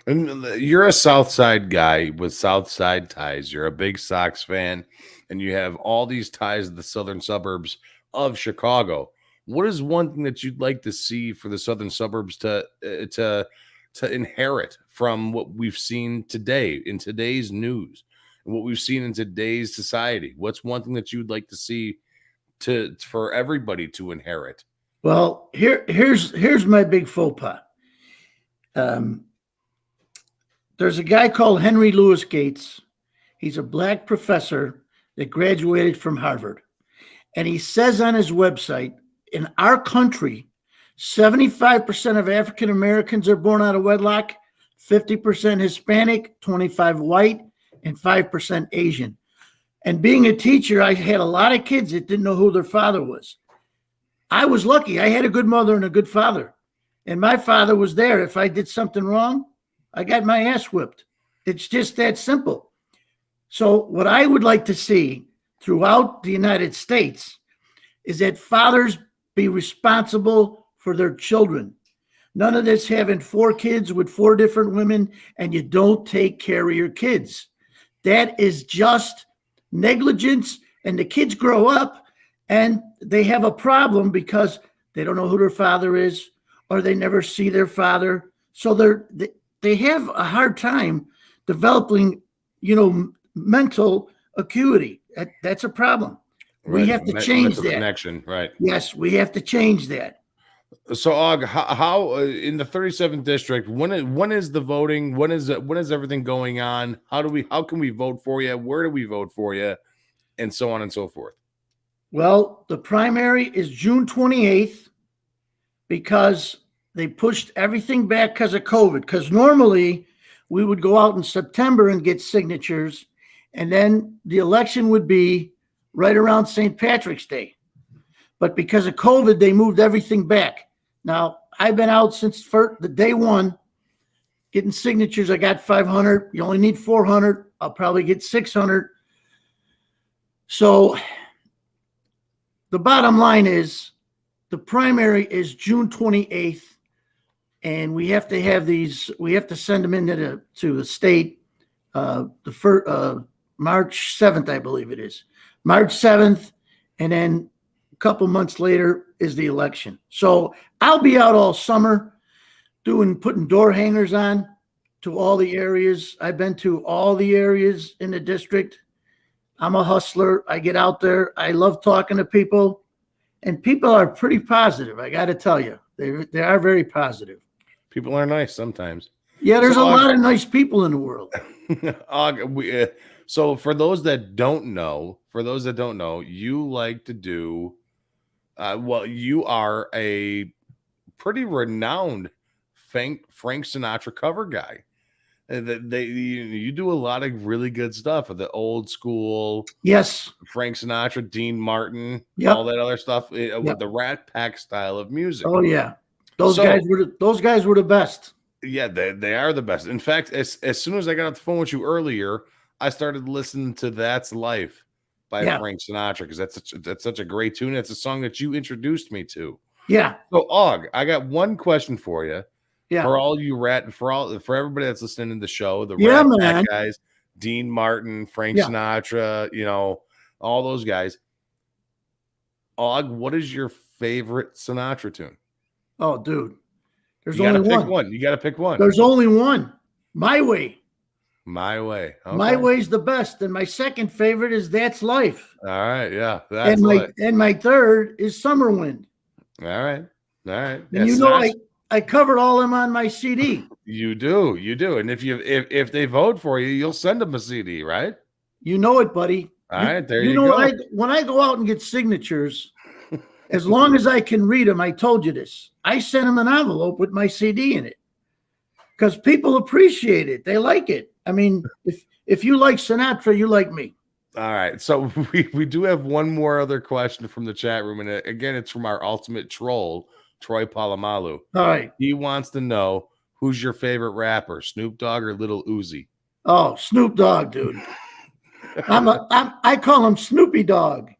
And you're a South Side guy with South Side ties. You're a big Sox fan, and you have all these ties to the southern suburbs of Chicago. What is one thing that you'd like to see for the southern suburbs to inherit from what we've seen today in today's news and what we've seen in today's society? What's one thing that you'd like to see for everybody to inherit? Well, here's my big faux pas. There's a guy called Henry Louis Gates. He's a black professor that graduated from Harvard. And he says on his website, in our country, 75% of African Americans are born out of wedlock, 50% Hispanic, 25% white, and 5% Asian. And being a teacher, I had a lot of kids that didn't know who their father was. I was lucky. I had a good mother and a good father. And my father was there. If I did something wrong, I got my ass whipped. It's just that simple. So what I would like to see throughout the United States is that fathers be responsible for their children. None of this having 4 kids with 4 different women and you don't take care of your kids. That is just negligence, and the kids grow up and they have a problem because they don't know who their father is or they never see their father. So they have a hard time developing, mental acuity. That's a problem. Right. We have to change that connection, right? Yes, we have to change that. So, Og, how in the 37th district? When is the voting? When is everything going on? How can we vote for you? Where do we vote for you? And so on and so forth. Well, the primary is June 28th because they pushed everything back because of COVID. Because normally we would go out in September and get signatures, and then the election would be right around St. Patrick's Day. But because of COVID, they moved everything back. Now, I've been out since the day one getting signatures. I got 500. You only need 400. I'll probably get 600. So the bottom line is the primary is June 28th, and we have to have these. We have to send them into to the state March 7th, I believe it is. March 7th, and then a couple months later is the election. So I'll be out all summer putting door hangers on to all the areas. I've been to all the areas in the district. I'm a hustler. I get out there. I love talking to people, and people are pretty positive. I got to tell you, they are very positive. People are nice sometimes. Yeah, there's a lot of nice people in the world. So for those that don't know, you like to do, you are a pretty renowned Frank Sinatra cover guy. You do a lot of really good stuff with the old school. Yes. Frank Sinatra, Dean Martin, Yep. all that other stuff with the Rat Pack style of music. Oh yeah, those guys were the best. Yeah, they are the best. In fact, as soon as I got off the phone with you earlier, I started listening to "That's Life" by Frank Sinatra because that's such a great tune. It's a song that you introduced me to. Yeah. So, Og, I got one question for you. Yeah. For all you for everybody that's listening to the show, the Rat Pack guys, Dean Martin, Frank Sinatra, all those guys. Og, what is your favorite Sinatra tune? Oh, dude. There's you only pick one. You got to pick one. There's only one. My Way. My Way. Okay. My Way's the best. And my second favorite is That's Life. All right. Yeah. And my third is Summer Wind. All right. And I covered all them on my CD. You do. And if they vote for you, you'll send them a CD, right? You know it, buddy. All right. There you go. When I go out and get signatures, as long as I can read them, I told you this. I send them an envelope with my CD in it because people appreciate it. They like it. I mean, if you like Sinatra, you like me. All right. So we do have one more other question from the chat room. And again, it's from our ultimate troll, Troy Polamalu. All right. He wants to know, who's your favorite rapper, Snoop Dogg or Little Uzi? Oh, Snoop Dogg, dude. I call him Snoopy Dogg.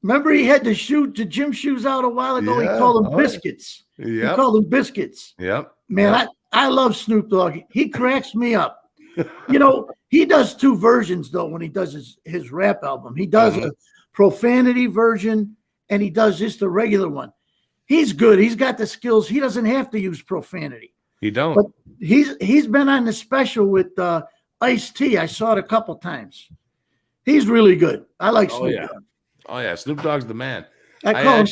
Remember he had the gym shoes out a while ago? Yeah. He called them biscuits. Yep. He called them biscuits. Yep. Man, I love Snoop Dogg. He cracks me up. He does two versions, though, when he does his rap album. He does a profanity version, and he does just the regular one. He's good. He's got the skills. He doesn't have to use profanity. He don't. But he's been on the special with Ice-T. I saw it a couple times. He's really good. I like Snoop Dogg. Oh, yeah. Snoop Dogg's the man. I call him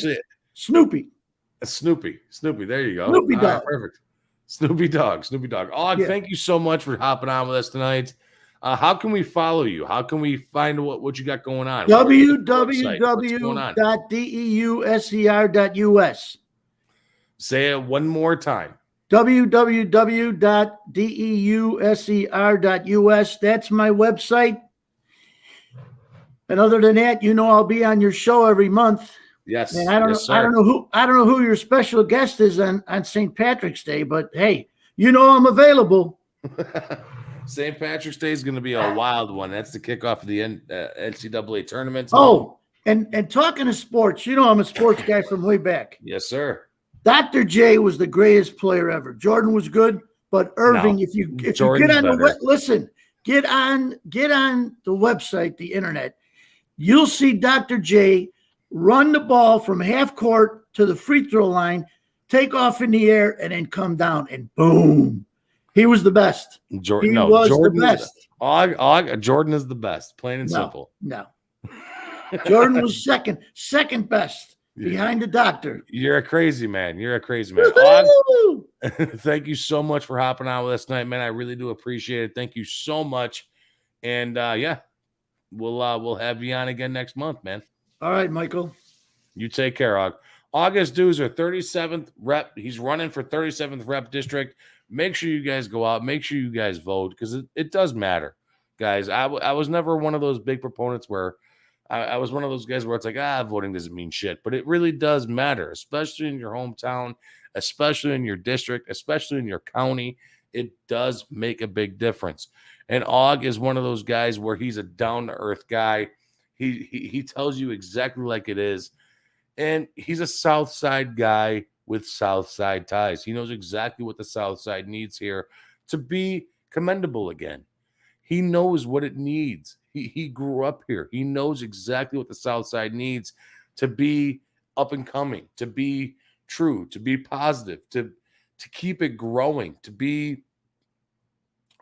Snoopy. Snoopy. There you go. Snoopy Dogg. Right, perfect. Snoopy Dogg. Og, thank you so much for hopping on with us tonight. How can we follow you? How can we find what you got going on? www.deuser.us. Say it one more time. www.deuser.us. That's my website. And other than that, I'll be on your show every month. Yes. And I don't know who your special guest is on St. Patrick's Day, but hey, I'm available. St. Patrick's Day is going to be a wild one. That's the kickoff of the NCAA tournament. Oh, and talking to sports, I'm a sports guy from way back. Yes, sir. Dr. J was the greatest player ever. Jordan was good, but Irving, if you get on get on the website, the internet, you'll see Dr. J run the ball from half court to the free throw line, take off in the air, and then come down, and boom. He was the best. Jordan the best. Jordan is the best, plain and simple. No. Jordan was second best behind the doctor. You're a crazy man. Thank you so much for hopping on with us tonight, man. I really do appreciate it. Thank you so much. And we'll have you on again next month, man. All right, Michael. You take care, Og. August Deuser, 37th rep. He's running for 37th rep district. Make sure you guys go out. Make sure you guys vote because it does matter, guys. I was never one of those big proponents where I was one of those guys where it's like, voting doesn't mean shit. But it really does matter, especially in your hometown, especially in your district, especially in your county. It does make a big difference. And Og is one of those guys where he's a down-to-earth guy. He tells you exactly like it is. And he's a South Side guy with South Side ties. He knows exactly what the South Side needs here to be commendable again. He knows what it needs. He grew up here. He knows exactly what the South Side needs to be up and coming, to be true, to be positive, to to keep it growing, to be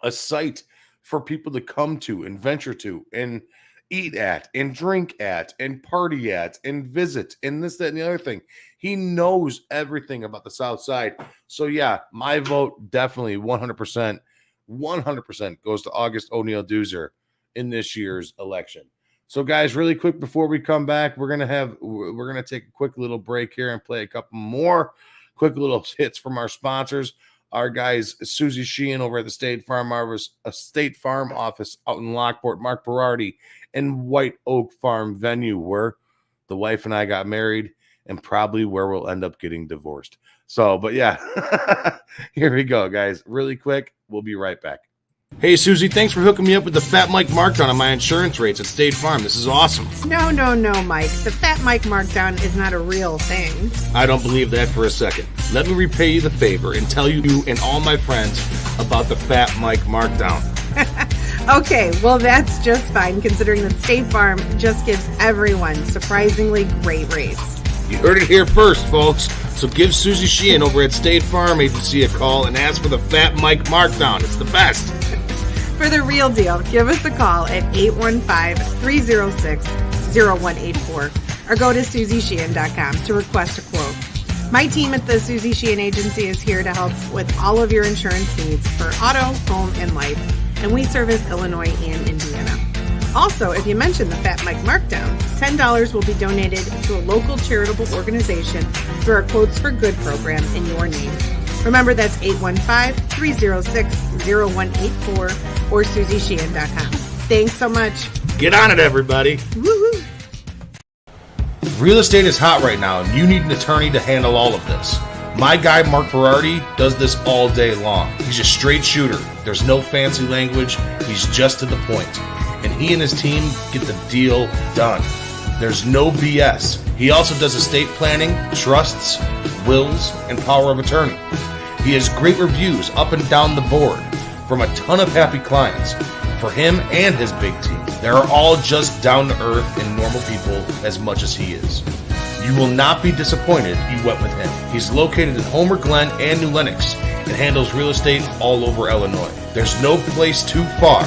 a site for people to come to and venture to and eat at and drink at and party at and visit and this, that, and the other thing. He knows everything about the South Side. So yeah, my vote definitely 100% goes to August O'Neill Deuser in this year's election. So guys, really quick before we come back, we're gonna take a quick little break here and play a couple more quick little hits from our sponsors. Our guys, Susie Sheehan over at the State Farm office out in Lockport, Mark Berardi, and White Oak Farm venue, where the wife and I got married and probably where we'll end up getting divorced. So, but yeah, here we go, guys. Really quick. We'll be right back. Hey, Susie, thanks for hooking me up with the Fat Mike markdown on my insurance rates at State Farm. This is awesome. No, Mike. The Fat Mike markdown is not a real thing. I don't believe that for a second. Let me repay you the favor and tell you and all my friends about the Fat Mike markdown. Okay, well, that's just fine, considering that State Farm just gives everyone surprisingly great rates. You heard it here first, folks. So give Susie Sheehan over at State Farm Agency a call and ask for the Fat Mike markdown. It's the best. For the real deal, give us a call at 815-306-0184 or go to SusieSheehan.com to request a quote. My team at the Susie Sheehan Agency is here to help with all of your insurance needs for auto, home, and life, and we service Illinois and Indiana. Also, if you mention the Fat Mike markdown, $10 will be donated to a local charitable organization through our Quotes for Good program in your name. Remember, that's 815-306-0184 or SusieSheehan.com. Thanks so much. Get on it, everybody. Woohoo! Real estate is hot right now, and you need an attorney to handle all of this. My guy, Mark Berardi, does this all day long. He's a straight shooter. There's no fancy language. He's just to the point. And he and his team get the deal done. There's no BS. He also does estate planning, trusts, wills, and power of attorney. He has great reviews up and down the board from a ton of happy clients. For him and his big team, they're all just down to earth and normal people as much as he is. You will not be disappointed you went with him. He's located in Homer Glen and New Lenox and handles real estate all over Illinois. There's no place too far,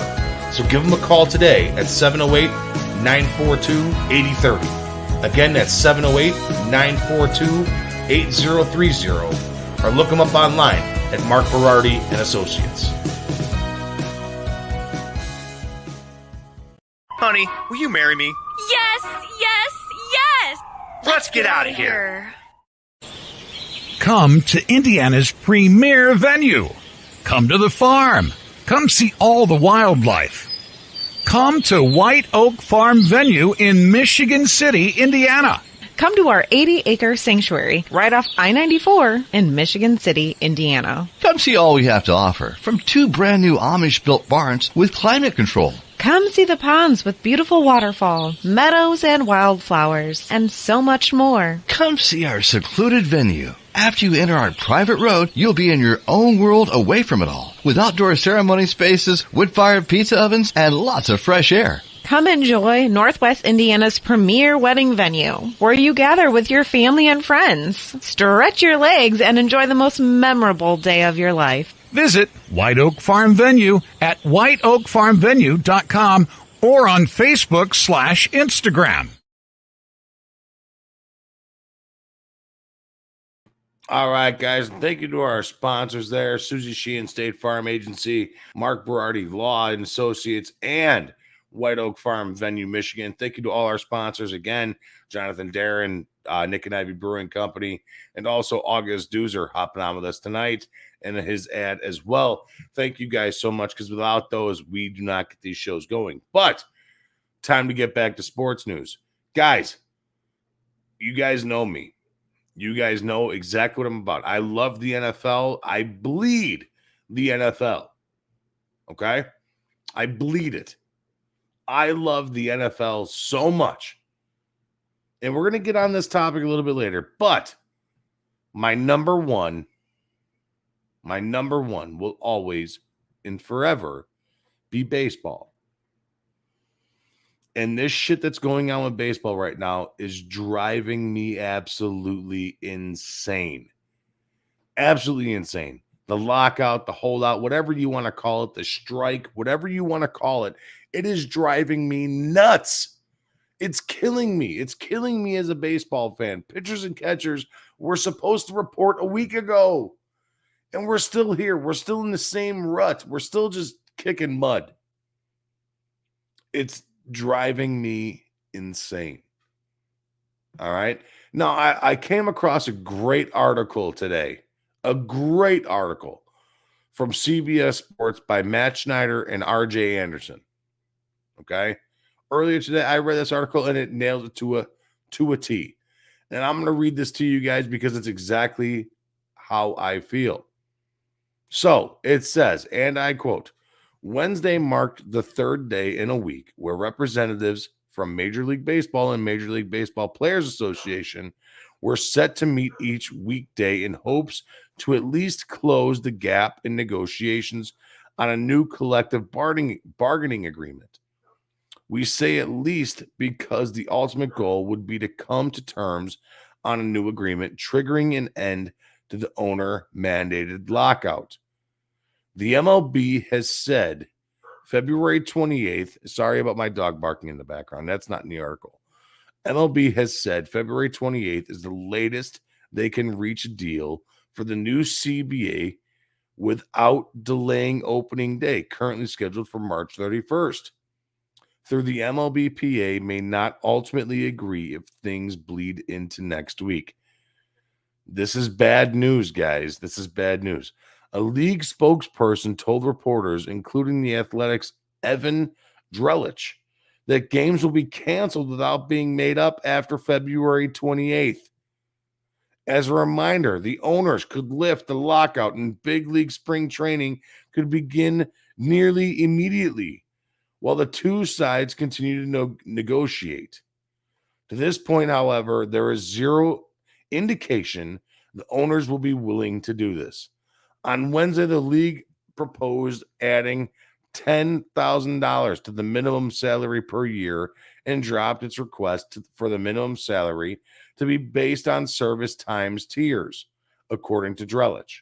so give him a call today at 708-942-8030. Again, that's 708-942-8030, or look him up online at Mark Berardi and Associates. Honey, will you marry me? Yes! Let's get out of here. Come to Indiana's premier venue. Come to the farm. Come see all the wildlife. Come to White Oak Farm Venue in Michigan City, Indiana. Come to our 80-acre sanctuary right off I-94 in Michigan City, Indiana. Come see all we have to offer from 2 brand new Amish-built barns with climate control. Come see the ponds with beautiful waterfall, meadows and wildflowers, and so much more. Come see our secluded venue. After you enter our private road, you'll be in your own world away from it all, with outdoor ceremony spaces, wood-fired pizza ovens, and lots of fresh air. Come enjoy Northwest Indiana's premier wedding venue, where you gather with your family and friends. Stretch your legs and enjoy the most memorable day of your life. Visit White Oak Farm Venue at whiteoakfarmvenue.com or on Facebook/Instagram. All right, guys. Thank you to our sponsors there, Susie Sheehan State Farm Agency, Mark Berardi Law and Associates, and White Oak Farm Venue, Michigan. Thank you to all our sponsors again, Jonathan Darren, Nick and Ivy Brewing Company, and also August Deuser hopping on with us tonight and his ad as well. Thank you guys so much, because without those, we do not get these shows going. But time to get back to sports news. Guys, you guys know me. You guys know exactly what I'm about. I love the NFL. I bleed the NFL. Okay? I bleed it. I love the NFL so much. And we're going to get on this topic a little bit later. But my number one will always and forever be baseball. And this shit that's going on with baseball right now is driving me absolutely insane. Absolutely insane. The lockout, the holdout, whatever you want to call it, the strike, whatever you want to call it, it is driving me nuts. It's killing me. It's killing me as a baseball fan. Pitchers and catchers were supposed to report a week ago, and we're still here. We're still in the same rut. We're still just kicking mud. It's driving me insane. All right. Now, I came across a great article today, a great article from CBS Sports by Matt Schneider and RJ Anderson. Okay. Earlier today, I read this article and it nailed it to a T. And I'm going to read this to you guys because it's exactly how I feel. So it says, and I quote, Wednesday marked the third day in a week where representatives from Major League Baseball and Major League Baseball Players Association were set to meet each weekday in hopes to at least close the gap in negotiations on a new collective bargaining agreement. We say at least because the ultimate goal would be to come to terms on a new agreement, triggering an end to the owner-mandated lockout. The MLB has said February 28th, sorry about my dog barking in the background, that's not in the article. MLB has said February 28th is the latest they can reach a deal for the new CBA without delaying opening day, currently scheduled for March 31st. Through the MLBPA may not ultimately agree if things bleed into next week. This is bad news, guys. This is bad news. A league spokesperson told reporters, including the Athletics' Evan Drellich, that games will be canceled without being made up after February 28th. As a reminder, the owners could lift the lockout and big league spring training could begin nearly immediately, while the two sides continue to negotiate. To this point, however, there is zero indication the owners will be willing to do this. On Wednesday, the league proposed adding $10,000 to the minimum salary per year and dropped its request for the minimum salary to be based on service times tiers, according to Drellich.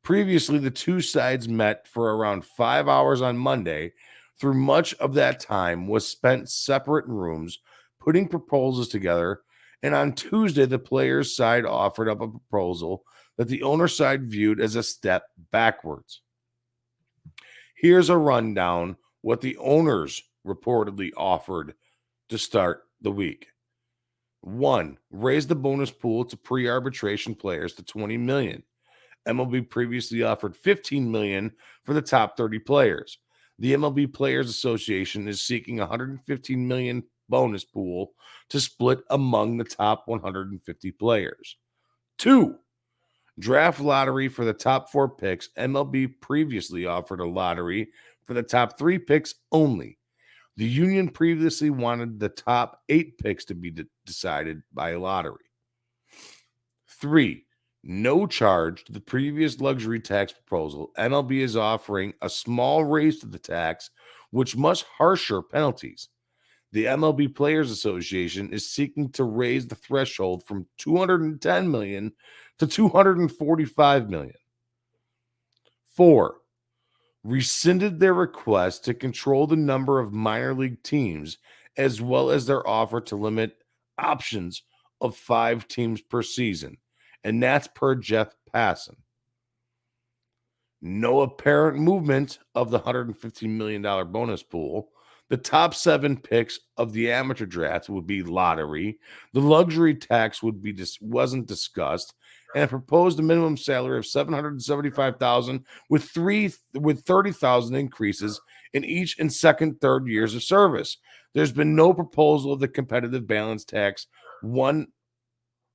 Previously, the two sides met for around 5 hours on Monday. Through much of that time was spent separate in rooms, putting proposals together, and on Tuesday, the players' side offered up a proposal that the owner side viewed as a step backwards. Here's a rundown what the owners reportedly offered to start the week. 1, raise the bonus pool to pre-arbitration players to $20 million. MLB previously offered $15 million for the top 30 players. The MLB Players Association is seeking $115 million bonus pool to split among the top 150 players. 2, draft lottery for the top 4 picks. MLB previously offered a lottery for the top 3 picks only. The union previously wanted the top 8 picks to be decided by a lottery. 3, no charge to the previous luxury tax proposal. MLB is offering a small raise to the tax, with much harsher penalties. The MLB Players Association is seeking to raise the threshold from $210 million to $245 million. 4, rescinded their request to control the number of minor league teams, as well as their offer to limit options of 5 teams per season. And that's per Jeff Passan. No apparent movement of the $115 million bonus pool. The top 7 picks of the amateur draft would be lottery. The luxury tax wasn't discussed, and proposed a minimum salary of $775,000 with $30,000 increases in each and second, third years of service. There's been no proposal of the competitive balance tax, one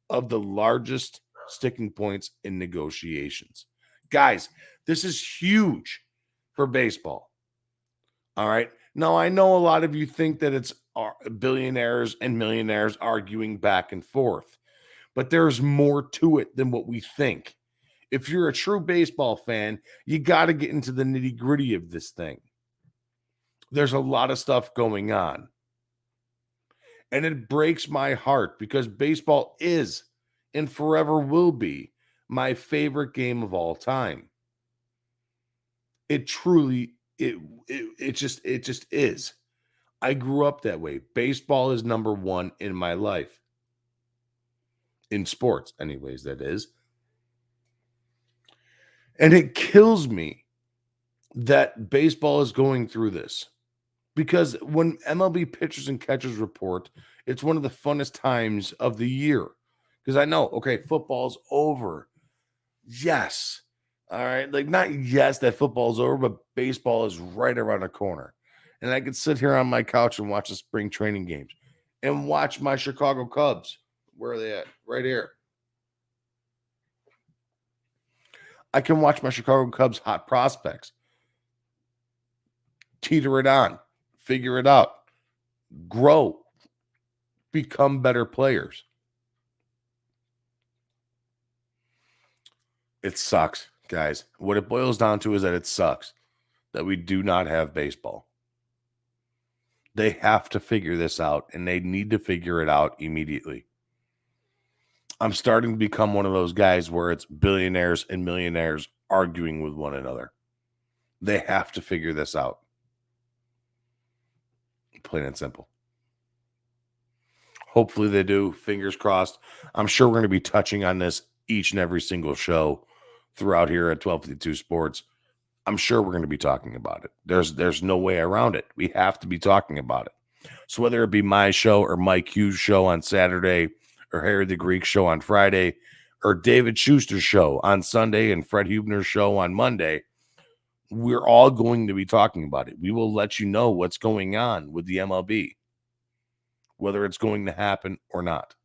of the largest sticking points in negotiations. Guys, this is huge for baseball. All right. Now, I know a lot of you think that it's billionaires and millionaires arguing back and forth, but there's more to it than what we think. If you're a true baseball fan, you got to get into the nitty-gritty of this thing. There's a lot of stuff going on. And it breaks my heart because baseball is and forever will be my favorite game of all time. It truly, it just is. I grew up that way. Baseball is number one in my life. In sports, anyways, that is. And it kills me that baseball is going through this. Because when MLB pitchers and catchers report, it's one of the funnest times of the year. Because I know, okay, football's over. Yes. All right. Like, not yes, that football's over, but baseball is right around the corner. And I could sit here on my couch and watch the spring training games and watch my Chicago Cubs. Where are they at? Right here. I can watch my Chicago Cubs hot prospects. Teeter it on. Figure it out. Grow. Become better players. It sucks, guys. What it boils down to is that it sucks that we do not have baseball. They have to figure this out, and they need to figure it out immediately. I'm starting to become one of those guys where it's billionaires and millionaires arguing with one another. They have to figure this out. Plain and simple. Hopefully they do. Fingers crossed. I'm sure we're going to be touching on this each and every single show throughout here at 1252 Sports. I'm sure we're going to be talking about it. There's no way around it. We have to be talking about it. So whether it be my show or Mike Hughes' show on Saturday or Harry the Greek show on Friday or David Schuster's show on Sunday and Fred Hubner's show on Monday, we're all going to be talking about it. We will let you know what's going on with the MLB, whether it's going to happen or not.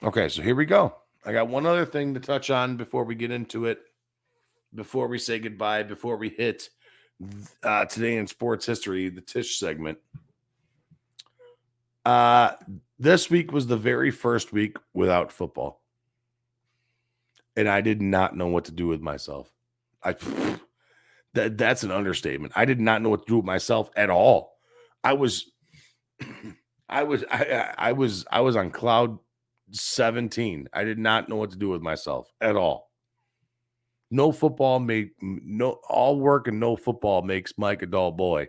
Okay, so here we go. I got one other thing to touch on before we get into it, before we say goodbye, before we hit Today in Sports History, the Tish segment. This week was the very first week without football. And I did not know what to do with myself. That's an understatement. I did not know what to do with myself at all. I was on cloud 17. I did not know what to do with myself at all. No football all work and no football makes Mike a dull boy.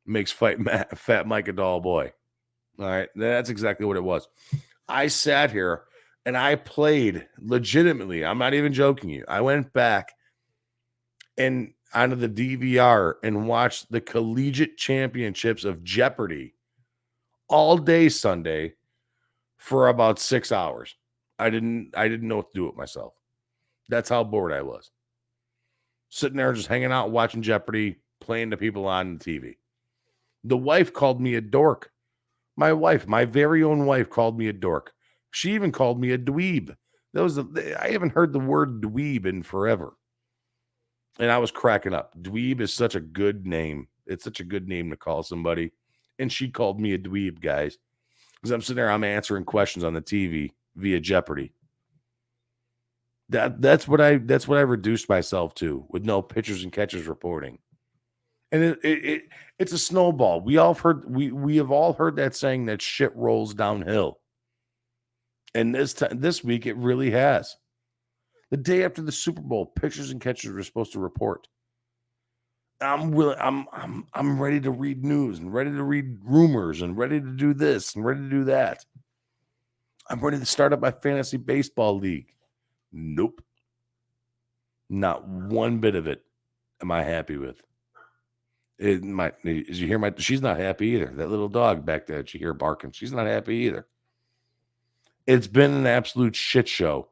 Makes Fat Mike a dull boy. All right, that's exactly what it was. I sat here and I played legitimately. I'm not even joking you. I went back and onto the DVR and watched the collegiate championships of Jeopardy all day Sunday for about 6 hours. I didn't know what to do with myself. That's how bored I was. Sitting there just hanging out, watching Jeopardy, playing the people on the TV. The wife called me a dork. My wife, my very own wife, called me a dork. She even called me a dweeb. I haven't heard the word dweeb in forever. And I was cracking up. Dweeb is such a good name. It's such a good name to call somebody. And she called me a dweeb, guys. Because I'm sitting there, I'm answering questions on the TV via Jeopardy. That's what I reduced myself to, with no pitchers and catchers reporting. And it's a snowball. We have all heard that saying that shit rolls downhill. And this week it really has. The day after the Super Bowl, pitchers and catchers were supposed to report. I'm ready to read news and ready to read rumors and ready to do this and ready to do that. I'm ready to start up my fantasy baseball league. Nope. Not one bit of it am I happy with. She's not happy either. That little dog back there that you hear barking, she's not happy either. It's been an absolute shit show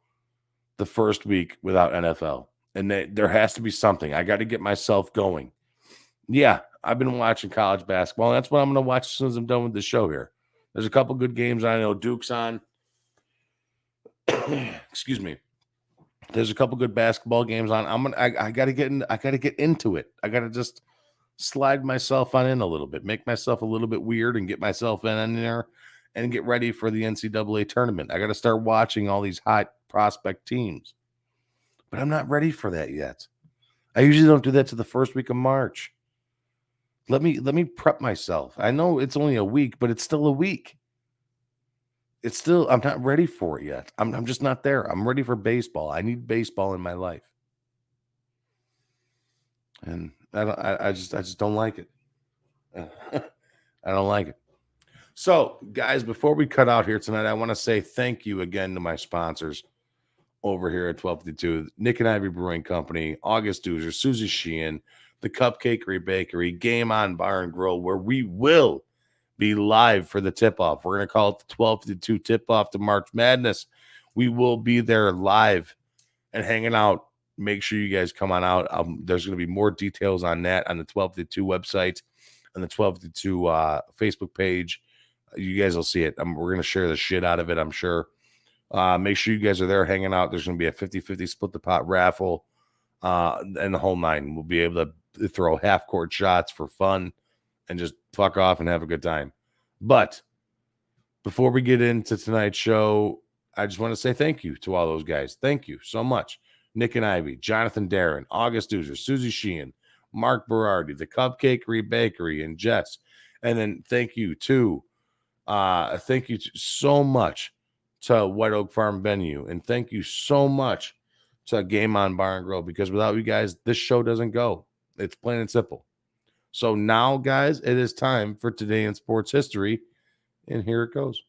the first week without NFL. And there has to be something. I got to get myself going. Yeah, I've been watching college basketball. And that's what I'm going to watch as soon as I'm done with the show here. There's a couple good games. I know Duke's on. Excuse me. There's a couple good basketball games on. I got to get into it. I got to just slide myself on in a little bit, make myself a little bit weird and get myself in there and get ready for the NCAA tournament. I got to start watching all these hot prospect teams. But I'm not ready for that yet. I usually don't do that to the first week of March. Let me prep myself. I know it's only a week, but it's still a week. it's still, I'm not ready for it yet. I'm just not there. I'm ready for baseball. I need baseball in my life. And I just don't like it. I don't like it. So, guys, before we cut out here tonight, I want to say thank you again to my sponsors over here at 1252, Nick and Ivy Brewing Company, August Deuser, Susie Sheehan, the Cupcakery Bakery, Game On Bar and Grill, where we will be live for the tip-off. We're going to call it the 1252 tip-off to March Madness. We will be there live and hanging out. Make sure you guys come on out. There's going to be more details on that on the 1252 website and the 1252 Facebook page. You guys will see it. We're going to share the shit out of it, I'm sure. Make sure you guys are there hanging out. There's going to be a 50-50 split the pot raffle and the whole nine. We'll be able to throw half-court shots for fun and just fuck off and have a good time. But before we get into tonight's show, I just want to say thank you to all those guys. Thank you so much. Nick and Ivy, Jonathan Darren, August Deuser, Susie Sheehan, Mark Berardi, the Cupcakery Bakery, and Jess. And then thank you so much to White Oak Farm Venue. And thank you so much to Game On Bar and Grill, because without you guys, this show doesn't go. It's plain and simple. So now, guys, it is time for Today in Sports History. And here it goes.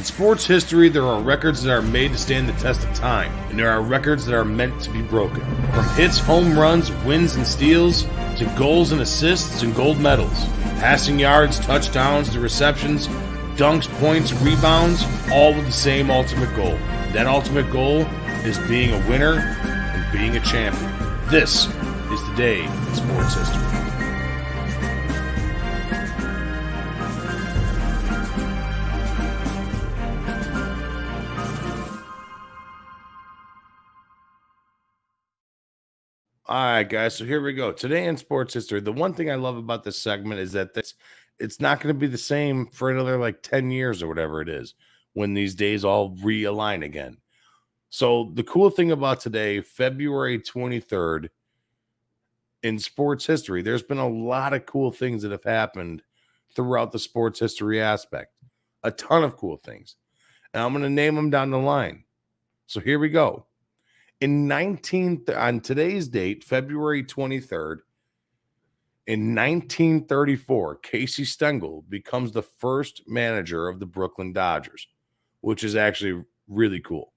Sports history, there are records that are made to stand the test of time, and there are records that are meant to be broken. From hits, home runs, wins, and steals, to goals and assists and gold medals, passing yards, touchdowns, to receptions, dunks, points, rebounds, all with the same ultimate goal. That ultimate goal is being a winner and being a champion. This is Today in Sports History. All right, guys, so here we go. Today in Sports History, the one thing I love about this segment is that it's not going to be the same for another like 10 years or whatever it is when these days all realign again. So the cool thing about today, February 23rd, in sports history, there's been a lot of cool things that have happened throughout the sports history aspect. A ton of cool things. And I'm going to name them down the line. So here we go. On today's date, February 23rd, in 1934, Casey Stengel becomes the first manager of the Brooklyn Dodgers, which is actually really cool.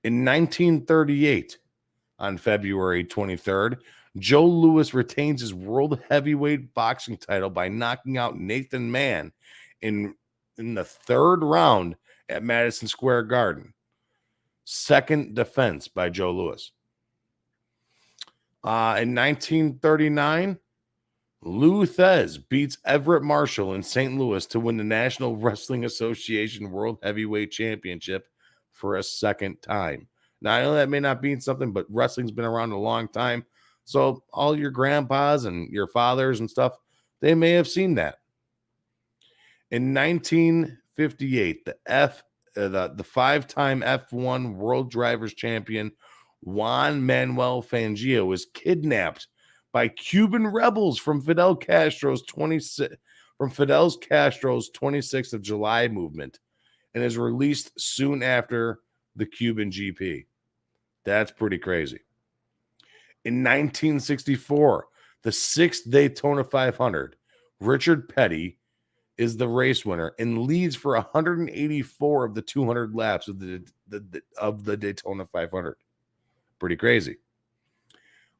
In 1938, on February 23rd, Joe Louis retains his world heavyweight boxing title by knocking out Nathan Mann in the third round at Madison Square Garden. Second defense by Joe Louis. In 1939, Lou Thez beats Everett Marshall in St. Louis to win the National Wrestling Association World Heavyweight Championship for a second time. Now, I know that may not mean something, but wrestling's been around a long time. So all your grandpas and your fathers and stuff, they may have seen that. In 1958, the five-time F1 World Drivers Champion Juan Manuel Fangio was kidnapped by Cuban rebels from Fidel Castro's 26th of July movement and is released soon after the Cuban GP. That's pretty crazy. In 1964, the 6th Daytona 500, Richard Petty is the race winner and leads for 184 of the 200 laps of the Daytona 500. Pretty crazy.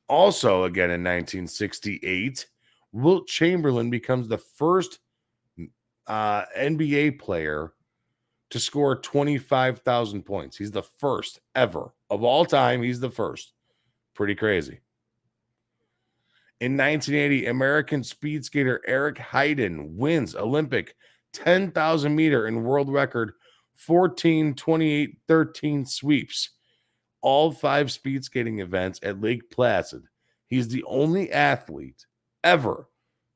Also, again in 1968, Wilt Chamberlain becomes the first NBA player to score 25,000 points. He's the first ever of all time. He's the first. Pretty crazy. In 1980, American speed skater Eric Heiden wins Olympic 10,000 meter and world record 14:28:13 sweeps all 5 speed skating events at Lake Placid. He's the only athlete ever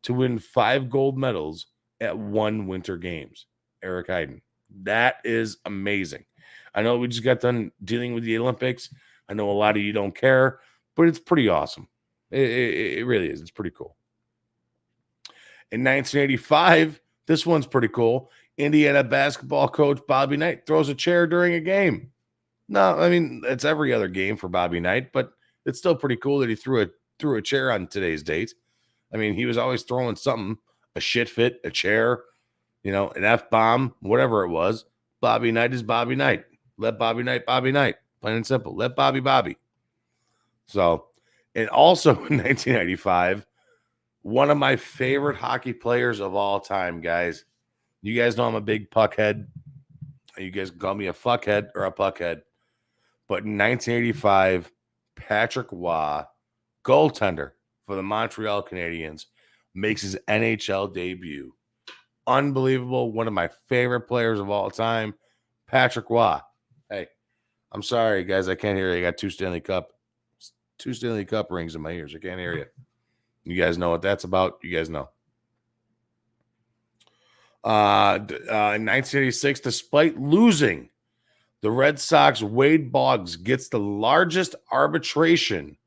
to win 5 gold medals at 1 Winter Games. Eric Heiden. That is amazing. I know we just got done dealing with the Olympics. I know a lot of you don't care, but it's pretty awesome. It really is. It's pretty cool. In 1985, this one's pretty cool. Indiana basketball coach Bobby Knight throws a chair during a game. No, I mean, it's every other game for Bobby Knight, but it's still pretty cool that he threw a chair on today's date. I mean, he was always throwing something, a shit fit, a chair, an F-bomb, whatever it was. Bobby Knight is Bobby Knight. Let Bobby Knight, Bobby Knight. Plain and simple. Let Bobby, Bobby. So, and also in 1995, one of my favorite hockey players of all time, guys. You guys know I'm a big puck head. You guys can call me a fuckhead or a puckhead. But in 1985, Patrick Waugh, goaltender for the Montreal Canadiens, makes his NHL debut. Unbelievable. One of my favorite players of all time, Patrick Waugh. Hey, I'm sorry, guys. I can't hear you. I got 2 Stanley Cup rings in my ears. I can't hear you. You guys know what that's about. You guys know. In 1986, despite losing, the Red Sox Wade Boggs gets the largest arbitration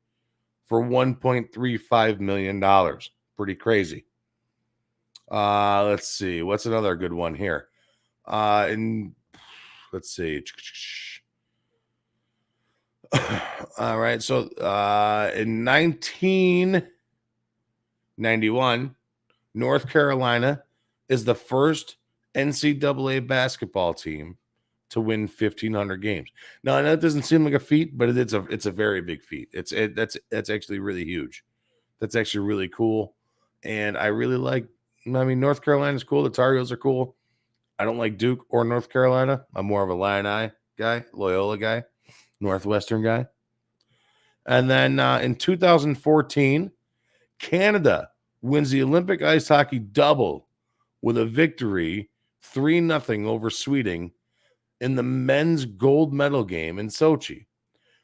for $1.35 million. Pretty crazy. Let's see. What's another good one here? Let's see. All right. So in 1991, North Carolina is the first NCAA basketball team to win 1,500 games. Now, that doesn't seem like a feat, but it's a very big feat. That's actually really huge. That's actually really cool, and I really like. I mean, North Carolina's cool. The Tar Heels are cool. I don't like Duke or North Carolina. I'm more of a Illini guy, Loyola guy, Northwestern guy. And then in 2014, Canada wins the Olympic ice hockey double with a victory 3-0 over Sweden in the men's gold medal game in Sochi.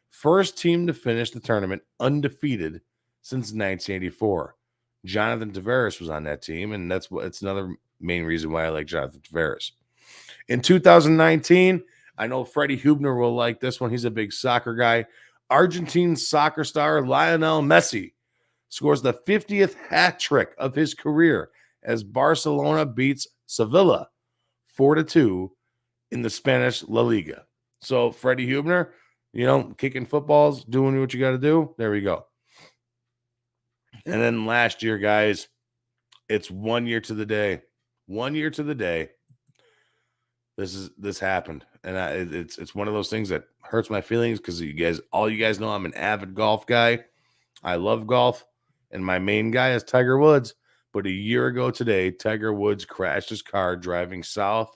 First team to finish the tournament undefeated since 1984. Jonathan Tavares was on that team, and it's another main reason why I like Jonathan Tavares. In 2019, I know Freddie Hubner will like this one. He's a big soccer guy. Argentine soccer star Lionel Messi scores the 50th hat trick of his career as Barcelona beats Sevilla 4-2 in the Spanish La Liga. So Freddie Hubner, kicking footballs, doing what you got to do. There we go. And then last year, guys, it's 1 year to the day. 1 year to the day. This happened, and it's one of those things that hurts my feelings because all you guys know I'm an avid golf guy. I love golf, and my main guy is Tiger Woods. But a year ago today, Tiger Woods crashed his car driving south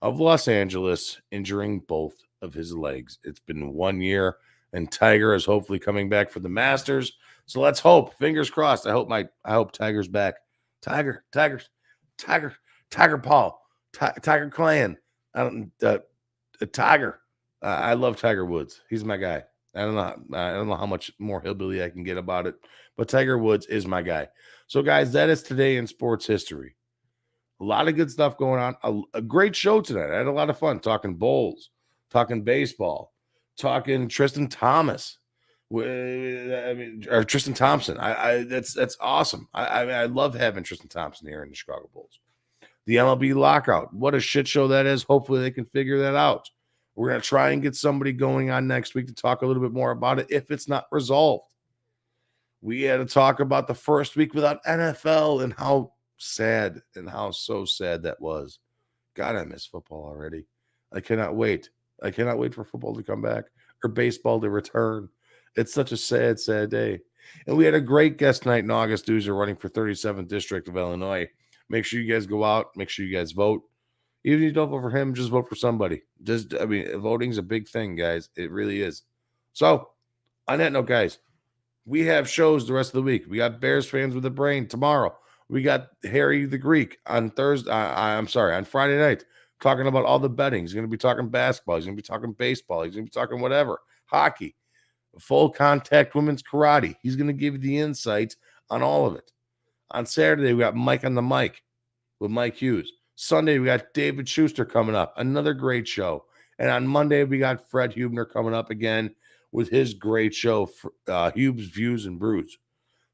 of Los Angeles, injuring both of his legs. It's been 1 year, and Tiger is hopefully coming back for the Masters. So let's hope. Fingers crossed. I hope Tiger's back. Tiger Paul. Tiger Clan. Tiger. I love Tiger Woods. He's my guy. I don't know how much more hillbilly I can get about it, but Tiger Woods is my guy. So, guys, that is today in sports history. A lot of good stuff going on. A great show tonight. I had a lot of fun talking Bulls, talking baseball, talking Tristan Thomas. Or Tristan Thompson. That's awesome. I love having Tristan Thompson here in the Chicago Bulls. The MLB lockout. What a shit show that is. Hopefully they can figure that out. We're going to try and get somebody going on next week to talk a little bit more about it if it's not resolved. We had to talk about the first week without NFL and how sad that was. God, I miss football already. I cannot wait. I cannot wait for football to come back or baseball to return. It's such a sad, sad day. And we had a great guest night in August Deuser running for 37th District of Illinois. Make sure you guys go out. Make sure you guys vote. Even if you don't vote for him, just vote for somebody. Voting's a big thing, guys. It really is. So, on that note, guys, We have shows the rest of the week. We got Bears Fans with a Brain tomorrow. We got Harry the Greek on on Friday night, talking about all the betting. He's going to be talking basketball. He's going to be talking baseball. He's going to be talking whatever, hockey, full contact women's karate. He's going to give you the insights on all of it. On Saturday, we got Mike on the Mic with Mike Hughes. Sunday, we got David Schuster coming up, another great show. And on Monday, we got Fred Hubner coming up again with his great show, Hube's Views and Brews.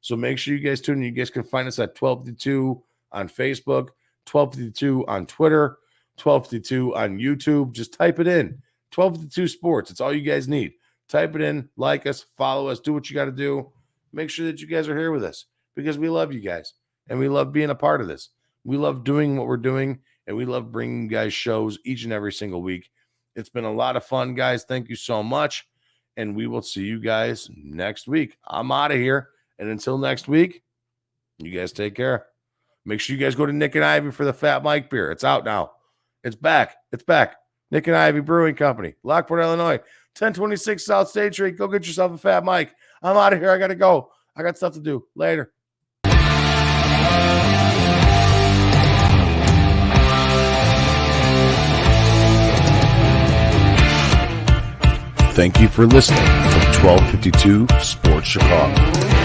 So make sure you guys tune in. You guys can find us at 1252 on Facebook, 1252 on Twitter, 1252 on YouTube. Just type it in, 1252 Sports. It's all you guys need. Type it in, like us, follow us, do what you got to do. Make sure that you guys are here with us because we love you guys and we love being a part of this. We love doing what we're doing and we love bringing you guys shows each and every single week. It's been a lot of fun, guys. Thank you so much. And we will see you guys next week. I'm out of here. And until next week, you guys take care. Make sure you guys go to Nick and Ivy for the Fat Mike beer. It's out now. It's back. It's back. Nick and Ivy Brewing Company, Lockport, Illinois, 1026 South State Street. Go get yourself a Fat Mike. I'm out of here. I got to go. I got stuff to do. Later. Thank you for listening to 1252 Sports Chicago.